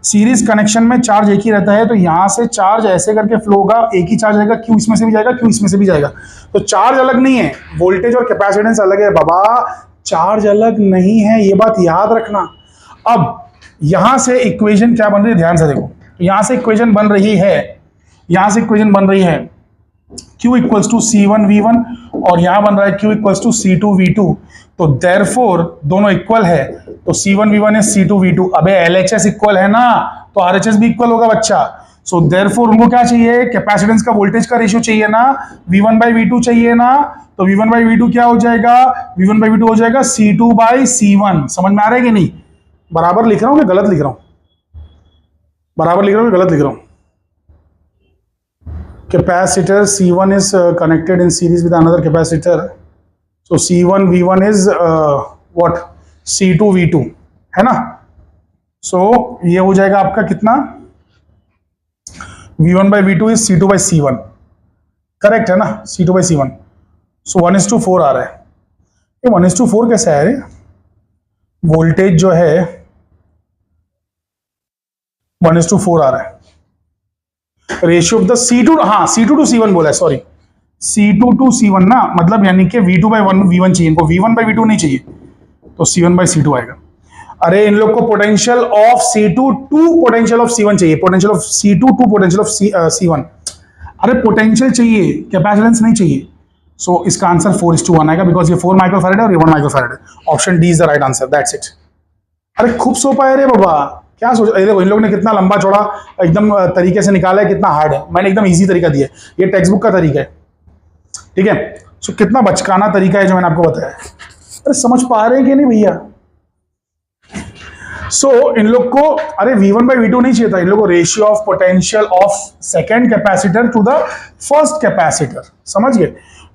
सीरीज कनेक्शन में चार्ज एक ही रहता है, तो यहां से चार्ज ऐसे करके फ्लो होगा, एक ही चार्ज रहेगा, Q इसमें से भी जाएगा, Q इसमें से भी जाएगा, तो चार्ज अलग नहीं है, वोल्टेज और कैपेसिटेंस अलग है बाबा, चार्ज अलग नहीं है, ये बात याद रखना। अब यहां से इक्वेशन क्या बन रही है, ध्यान से देखो, तो यहां से इक्वेशन बन रही है, यहां से इक्वेशन बन रही है Q इक्वल्स टू C1V1 और यहां बन रहा है Q इक्वल्स टू C2V2, तो देयरफॉर दोनों इक्वल है, तो C1V1 इज C2V2। अबे LHS इक्वल है ना, तो RHS भी इक्वल होगा बच्चा। सो देयरफॉर उनको क्या चाहिए, कैपेसिटेंस का वोल्टेज का रेशियो चाहिए ना, V1/V2 चाहिए ना, तो V1/V2 क्या हो जाएगा, V1/V2 हो जाएगा C2/C1। समझ में आ रहा है कि नहीं, बराबर लिख रहा हूं कि गलत लिख रहा हूं, बराबर लिख रहा हूं कि गलत लिख रहा हूं। Capacitor C1 is connected in series with another capacitor, so C1V1 is what, C2V2 है ना। so ये हो जाएगा आपका कितना, V1/V2 is C2/C1, करेक्ट है ना, C2/C1। so 1:4 आ रहा है, ये 1:4 कैसे आया रे, वोल्टेज जो है 1:4 आ रहा है, रेशियो ऑफ द C2, हाँ C2 to C1 बोला है, सॉरी C2 to C1 ना, मतलब यानी कि V2/V1 चाहिए, इनको V1/V2 नहीं चाहिए, तो C1/C2 आएगा। अरे इन लोग को potential of C2 to potential of C1 चाहिए, potential of C2 to potential of C1, अरे पोटेंशियल चाहिए, कैपेसिटेंस नहीं चाहिए। सो इसका आंसर 4:1 आएगा, बिकॉज ये 4 माइक्रोफैरेड है और ये 1 माइक्रोफैरेड है। Option D is the right answer, that's it. अरे खूब सोपा है रे बाबा, क्या सोच, देखो इन लोग ने कितना लंबा चौड़ा एकदम तरीके से निकाला है, कितना हार्ड है, मैंने एकदम इजी तरीका दिया है, ये टेक्स्ट बुक का तरीका है, ठीक है। सो कितना बचकाना तरीका है जो मैंने आपको बताया। अरे समझ पा रहे हैं कि नहीं भैया। सो इन लोग को अरे V1/V2 नहीं चाहिए था, इन लोग को ratio of potential of second capacitor to the first capacitor, समझ गए।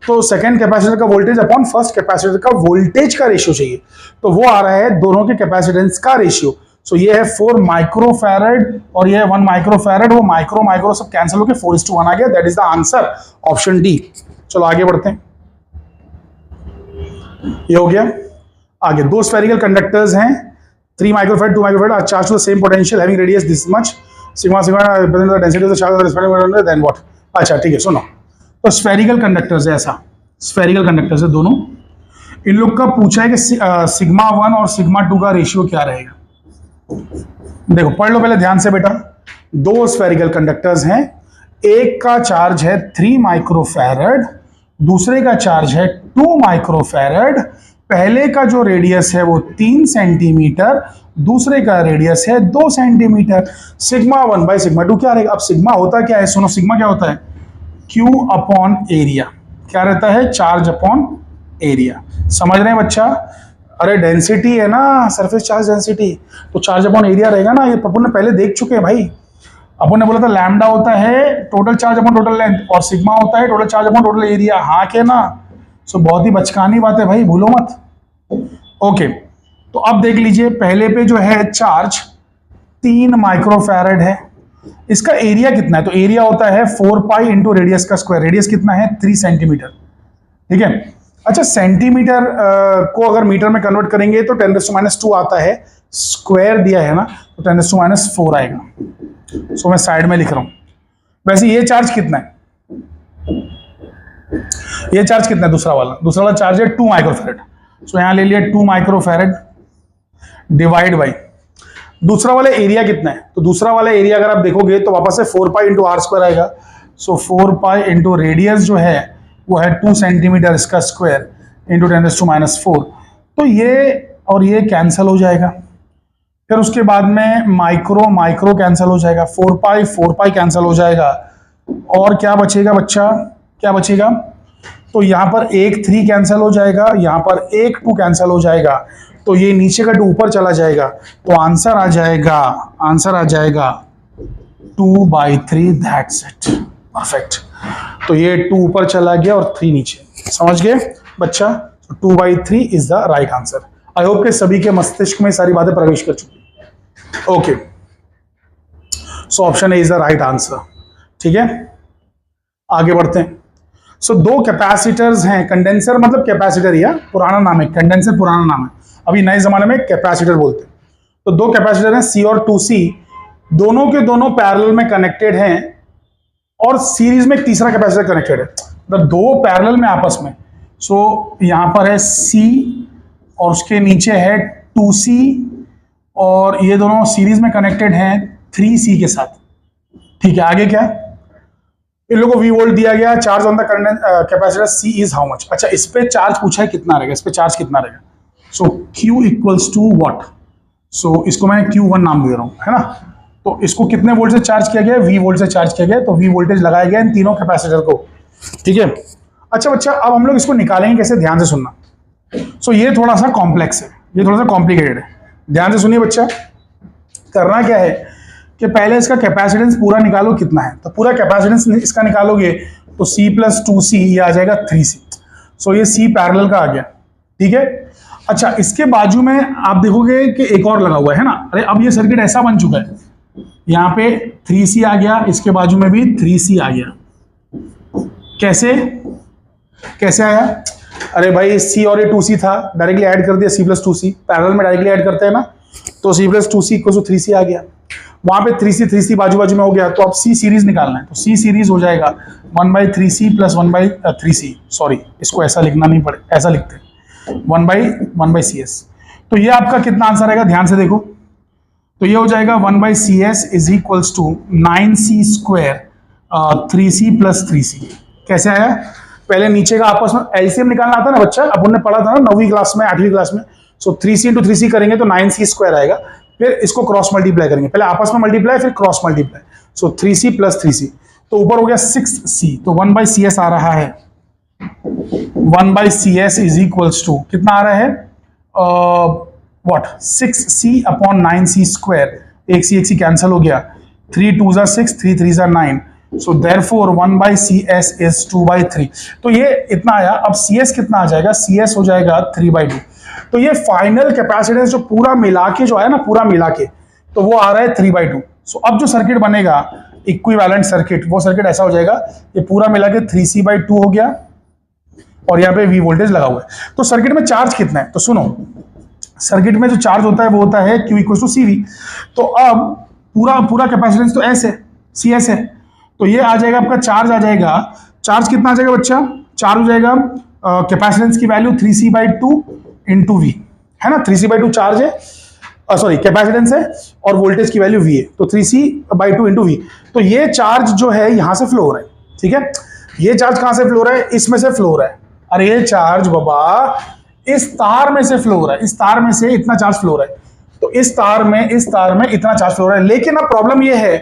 तो सेकेंड कैपेसिटर का वोल्टेज अपॉन फर्स्ट कैपेसिटर का वोल्टेज का रेशियो चाहिए, तो वो आ रहा है दोनों के कैपेसिटेंस का रेशियो। सो ये है 4 माइक्रोफैरेड और ये है 1 माइक्रोफैरेड, वो माइक्रो माइक्रो सब कैंसिल होकर 4:1 आ गया, that is the answer, option D. चलो आगे बढ़ते हैं, ये हो गया। आगे दो स्फेरिकल कंडक्टर्स हैं, 3 microfarad 2 microfarad are charged to the same potential having radius this much, sigma sigma represent the density of the charge of the spherical, then what. अच्छा ठीक है, सुनो, तो स्फेरिकल कंडक्टर्स है, ऐसा स्फेरिकल कंडक्टर्स है दोनों, इन लोग का पूछा है कि सिग्मा 1 और सिग्मा 2 का रेशियो क्या रहेगा। देखो पढ़ लो पहले ध्यान से बेटा, दो स्फेरिकल कंडक्टर्स हैं, एक का चार्ज है 3 माइक्रोफैरेड, दूसरे का चार्ज है 2 माइक्रोफैरेड, पहले का जो रेडियस है वो 3 सेंटीमीटर, दूसरे का रेडियस है 2 सेंटीमीटर। सिग्मा 1/सिग्मा 2 क्या रहेगा। अब सिग्मा होता क्या है, सुनो, सिग्मा क्या होता है, Q अपॉन एरिया, क्या रहता है, चार्ज अपॉन एरिया, समझ रहे हैं बच्चा। अरे डेंसिटी है ना, सरफेस चार्ज डेंसिटी, तो चार्ज अपॉन एरिया रहेगा ना, ये अपन ने पहले देख चुके हैं भाई। अपन ने बोला था लैम्डा होता है total charge upon total length और सिग्मा होता है total charge upon total area, हाँ के ना। सो बहुत ही बचकानी बात है भाई, भूलो मत। ओके, तो अब देख लीजिए, पहले पे जो है चार्ज 3 माइक्रोफैरेड है, इसका एरिया कितना है, तो एरिया होता है 4 पाई इंटू रेडियस का स्क्वायर, रेडियस कितना है 3 सेंटीमीटर, ठीक है। अच्छा मैं को अगर मीटर में कन्वर्ट करेंगे तो 10⁻² आता है, स्क्वायर दिया है ना, तो 10⁻4 आएगा। सो मैं साइड में लिख रहा हूं। वैसे ये चार्ज कितना है, ये चार्ज कितना है, दूसरा वाला चार्ज है 2 माइक्रोफैरेड। सो यहां ले लिया 2 माइक्रोफैरेड डिवाइड बाई दूसरा वाला एरिया कितना है, तो दूसरा वाला एरिया अगर आप देखोगे तो वापस से 4 पाई इंटू आर स्क्वायर आएगा। सो 4 पाई इंटू रेडियस जो है वो है 2 सेंटीमीटर, इसका स्क्वायर इंटू 10⁻⁴, तो ये और ये कैंसिल हो जाएगा। फिर उसके बाद में माइक्रो माइक्रो कैंसिल हो जाएगा, 4 पाई कैंसिल हो जाएगा, और क्या बचेगा बच्चा, क्या बचेगा, तो यहाँ पर एक 3 कैंसिल हो जाएगा, यहाँ पर एक 2 कैंसिल हो जाएगा, तो ये नीचे का 2 ऊपर चला जाएगा, तो आंसर आ जाएगा 2/3, दैट्स इट, परफेक्ट। तो ये 2 ऊपर चला गया और 3 नीचे, समझ गए बच्चा। 2/3 is the right answer. I hope के सभी के मस्तिष्क में सारी बातें प्रवेश कर चुकी है। Okay, so option A is the right answer, ठीक है। आगे बढ़ते हैं। सो दो कैपेसिटर्स हैं, कंडेंसर मतलब कैपेसिटर, या पुराना नाम है कंडेंसर, पुराना नाम है, अभी नए जमाने में कैपेसिटर बोलते हैं। तो दो कैपेसिटर हैं C और 2C, दोनों के दोनों पैरेलल में कनेक्टेड हैं और सीरीज में एक तीसरा कैपेसिटर कनेक्टेड है, मतलब दो पैरेलल में आपस में। सो यहां पर है C और उसके नीचे है 2C और ये दोनों सीरीज में कनेक्टेड हैं 3C के साथ। ठीक है, आगे क्या है, इन लोगों को V वोल्ट दिया गया, charge on the capacitor C is how much. अच्छा, इस पे चार्ज पूछा है कितना रहेगा, इस पे चार्ज कितना रहेगा। सो Q इक्वल्स टू व्हाट, सो इसको मैं Q1 नाम दे रहा हूं, है ना। तो इसको कितने वोल्ट से चार्ज किया गया, V वोल्ट से चार्ज किया गया, तो V वोल्टेज लगाया गया इन तीनों कैपेसिटर को। ठीक है, अच्छा बच्चा, अब हम लोग इसको निकालेंगे कैसे, ध्यान से सुनना। सो ये थोड़ा सा कॉम्प्लेक्स है, ये थोड़ा सा कॉम्प्लिकेटेड है, ध्यान से सुनिए बच्चा। करना क्या है कि पहले इसका कैपेसिटेंस पूरा निकालो कितना है, तो पूरा कैपेसिटेंस इसका निकालोगे तो C प्लस 2C ये आ जाएगा 3C। सो ये C पैरेलल का आ गया। ठीक है, अच्छा इसके बाजू में आप देखोगे कि एक और लगा हुआ है ना। अरे अब ये सर्किट ऐसा बन चुका है, यहाँ पे 3C आ गया, इसके बाजू में भी 3C आ गया। कैसे कैसे आया, अरे भाई C और ये 2C था, डायरेक्टली ऐड कर दिया C प्लस 2C, पैरेलल में डायरेक्टली ऐड करते हैं ना, तो C plus 2C equal to 3C आ गया। वहां पे 3C बाजू बाजू में हो गया, तो अब C सीरीज निकालना है, तो C सीरीज हो जाएगा 1/3C प्लस 1/3C। सॉरी, इसको ऐसा लिखना नहीं पड़े, ऐसा लिखते हैं 1/CS। तो ये आपका कितना आंसर आएगा, ध्यान से देखो। तो ये हो जाएगा 1/CS is equals to 9C square 3C plus 3C। कैसे आया, पहले नीचे का आपस में एलसीएम निकालना आता है ना बच्चा, अपन ने पढ़ा था ना 9वीं क्लास में, 8वीं क्लास में। सो 3C इंटू 3C करेंगे तो 9C स्क्वायर आएगा, फिर इसको क्रॉस मल्टीप्लाई करेंगे, पहले आपस में मल्टीप्लाई फिर क्रॉस मल्टीप्लाई। सो 3C प्लस 3C, तो ऊपर हो गया 6C, तो 1/CS आ रहा है। 1/CS इज इक्वल्स टू कितना आ रहा है, what 6C upon 9C square, एक C कैंसिल हो गया, 3 2 6, 3 3 9, सो देयरफॉर 1/CS इज 2/3। तो ये इतना आया। अब CS कितना आ जाएगा, CS हो जाएगा 3/2। तो ये फाइनल कैपेसिटेंस जो पूरा मिला के जो है ना, पूरा मिला के, तो वो आ रहा है 3/2। सो अब जो सर्किट बनेगा इक्विवेलेंट सर्किट, वो सर्किट ऐसा हो जाएगा, ये पूरा मिला के 3C/2 हो गया और यहाँ पे V वोल्टेज लगा हुआ है। तो सर्किट में चार्ज कितना है, तो सुनो, सर्किट में जो चार्ज होता है वो होता है Q इक्वल टू CV। तो अब पूरा कैपेसिटेंस तो S है, CS है, तो ये आ जाएगा आपका चार्ज आ जाएगा। चार्ज कितना आ जाएगा बच्चा, चार्ज हो जाएगा कैपेसिटेंस की वैल्यू 3C/2 इंटू V, है ना। 3C/2 चार्ज है, सॉरी कैपेसिटेंस है, और वोल्टेज की वैल्यू V है, तो 3C/2 इंटू V। तो ये चार्ज जो है यहां से फ्लो हो रहा है। ठीक है, ये चार्ज कहां से फ्लो हो रहा है, इसमें से फ्लो हो रहा है। अरे ये चार्ज बाबा इस तार में से फ्लो हो रहा है, इस तार में से इतना चार्ज फ्लो हो रहा है, तो इस तार में इतना चार्ज फ्लो हो रहा है। लेकिन अब प्रॉब्लम ये है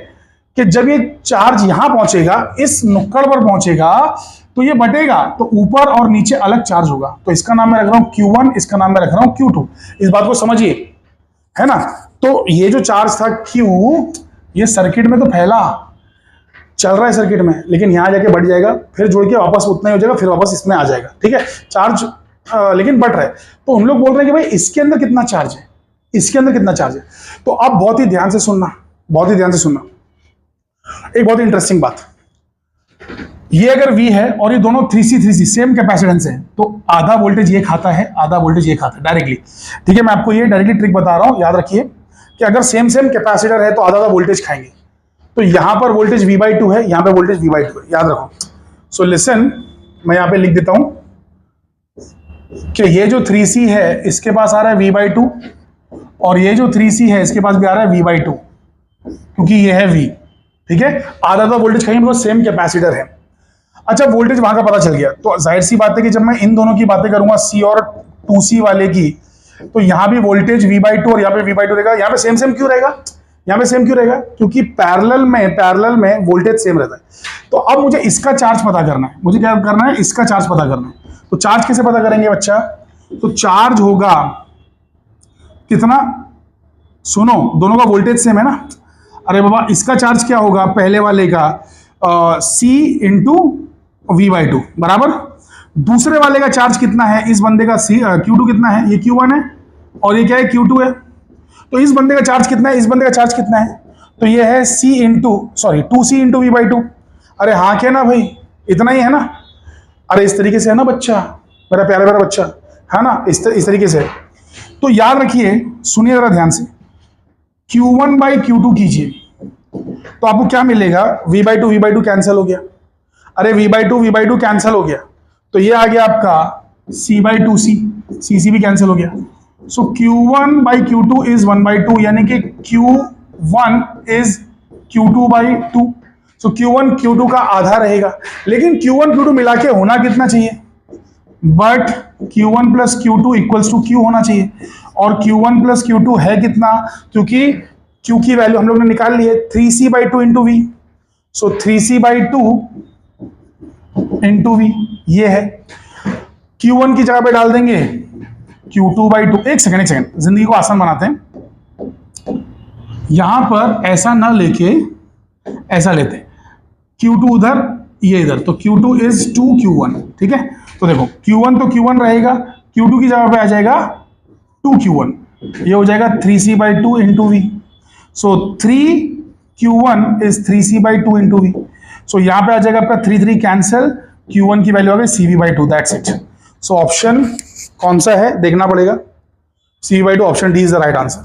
कि जब ये चार्ज यहां पहुंचेगा, इस नुक्कड़ पर पहुंचेगा, तो ये बटेगा, तो ऊपर और नीचे अलग चार्ज होगा। तो इसका नाम मैं रख रहा हूं Q1, इसका नाम मैं रख रहा हूं Q2। इस बात को समझिए, है ना। तो ये जो चार्ज था Q, ये सर्किट में तो फैला चल रहा है सर्किट में, लेकिन यहां जाके बढ़ जाएगा, फिर जोड़ के वापस उतना ही हो जाएगा, फिर वापस इसमें आ जाएगा। ठीक है, चार्ज लेकिन बढ़ रहा है। तो हम लोग बोल रहे हैं कि भाई इसके अंदर कितना चार्ज है, इसके अंदर कितना चार्ज है। तो अब बहुत ही ध्यान से सुनना, बहुत ही ध्यान से सुनना, एक बहुत ही इंटरेस्टिंग बात। ये अगर V है और ये दोनों 3C सेम कैपेसिटेंस है, तो आधा वोल्टेज ये खाता है, आधा वोल्टेज ये खाता है डायरेक्टली। ठीक है, मैं आपको ये डायरेक्टली ट्रिक बता रहा हूं, याद रखिए कि अगर सेम कैपेसिटर है तो आधा आधा वोल्टेज खाएंगे। तो यहां पर वोल्टेज V/2 है, यहां पे वोल्टेज V/2 है, याद रखो। सो लिसन, मैं यहां पे लिख देता हूं कि ये जो 3C है इसके पास आ रहा है V/2, और ये जो 3C है इसके पास भी आ रहा है V/2, क्योंकि ये है V। ठीक है, आधा आधा वोल्टेज खाएंगे, बिकॉज सेम कैपेसिटर है। अच्छा, वोल्टेज वहां का पता चल गया, तो जाहिर सी बात है कि जब मैं इन दोनों की बातें करूंगा C और 2C वाले की, तो यहां भी वोल्टेज V/2 और यहाँ पे V/2 रहेगा। यहाँ पे सेम क्यों रहेगा, यहाँ पे सेम क्यों रहेगा, क्योंकि पैरेलल में वोल्टेज सेम रहता है। तो अब मुझे इसका चार्ज पता करना है, मुझे क्या करना है, इसका चार्ज पता करना है। तो चार्ज कैसे पता करेंगे बच्चा, तो चार्ज होगा कितना, सुनो, दोनों का वोल्टेज सेम है ना। अरे बाबा, इसका चार्ज क्या होगा, पहले वाले का C इंटू V/2 बराबर। दूसरे वाले का चार्ज कितना है, इस बंदे का Q2 कितना है, ये Q1 है और ये क्या है, Q2 है। तो इस बंदे का चार्ज कितना है, इस बंदे का चार्ज कितना है, तो ये है 2C इंटू V/2। अरे हाँ क्या ना भाई, इतना ही है ना। अरे इस तरीके से है ना बच्चा, मेरा प्यारा प्यारा बच्चा, है ना, इस तरीके से। तो याद रखिए, सुनिए जरा ध्यान से, Q1 बाई Q2 कीजिए तो आपको क्या मिलेगा, V/2 कैंसिल हो गया। अरे V/2 कैंसिल हो गया तो ये आ गया आपका C/2C भी कैंसिल हो गया। सो Q1 बाई Q2 इज 1/2, यानी कि Q1 is Q2/2। So Q1 Q2 का आधा रहेगा, लेकिन Q1 Q2 मिला के होना कितना चाहिए, but Q1 plus Q2 equals to Q होना चाहिए, और Q1 प्लस Q2 है कितना, क्योंकि Q की वैल्यू हम लोग ने निकाल ली है 3C/2 into V. So 3C/2 into V ये है। Q1 की जगह पे डाल देंगे Q2/2। एक सेकेंड जिंदगी को आसान बनाते हैं, यहां पर ऐसा ना लेके ऐसा लेते हैं, Q2 उधर ये इधर, तो Q2 इज 2Q1, ठीक है। तो देखो Q1 तो Q1 रहेगा, Q2 की जगह पे आ जाएगा 2Q1, ये हो जाएगा 3C/2 into V. So 3Q1 is 3C/2 into V. So यहां पे आ जाएगा आपका 3 कैंसिल, Q1 की वैल्यू आ गई CV/2, that's it. So option कौन सा है देखना पड़ेगा, CV/2, option D is the right answer.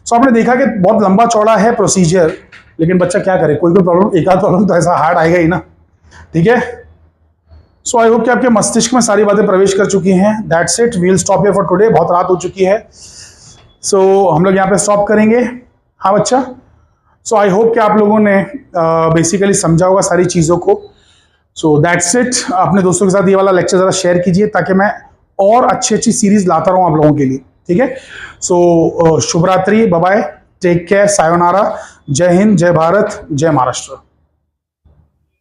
So आपने देखा कि बहुत लंबा चौड़ा है प्रोसीजर, लेकिन बच्चा क्या करे, कोई प्रॉब्लम, एक आध प्रॉब्लम तो ऐसा हार्ड आएगा ही ना, ठीक है। सो आई होप कि आपके मस्तिष्क में सारी बातें प्रवेश कर चुकी हैं। That's it, we will stop here for today, बहुत रात हो चुकी है। सो हम लोग यहाँ पे स्टॉप करेंगे। हाँ बच्चा, सो आई होप कि आप लोगों ने बेसिकली समझा होगा सारी चीज़ों को। सो दैट्स इट, अपने दोस्तों के साथ ये वाला लेक्चर ज़रा शेयर कीजिए ताकि मैं और अच्छी सीरीज लाता रहूँ आप लोगों के लिए, ठीक है। सो शुभ रात्रि, बाय बाय, टेक केयर, सायोनारा, जय हिंद, जय भारत, जय महाराष्ट्र।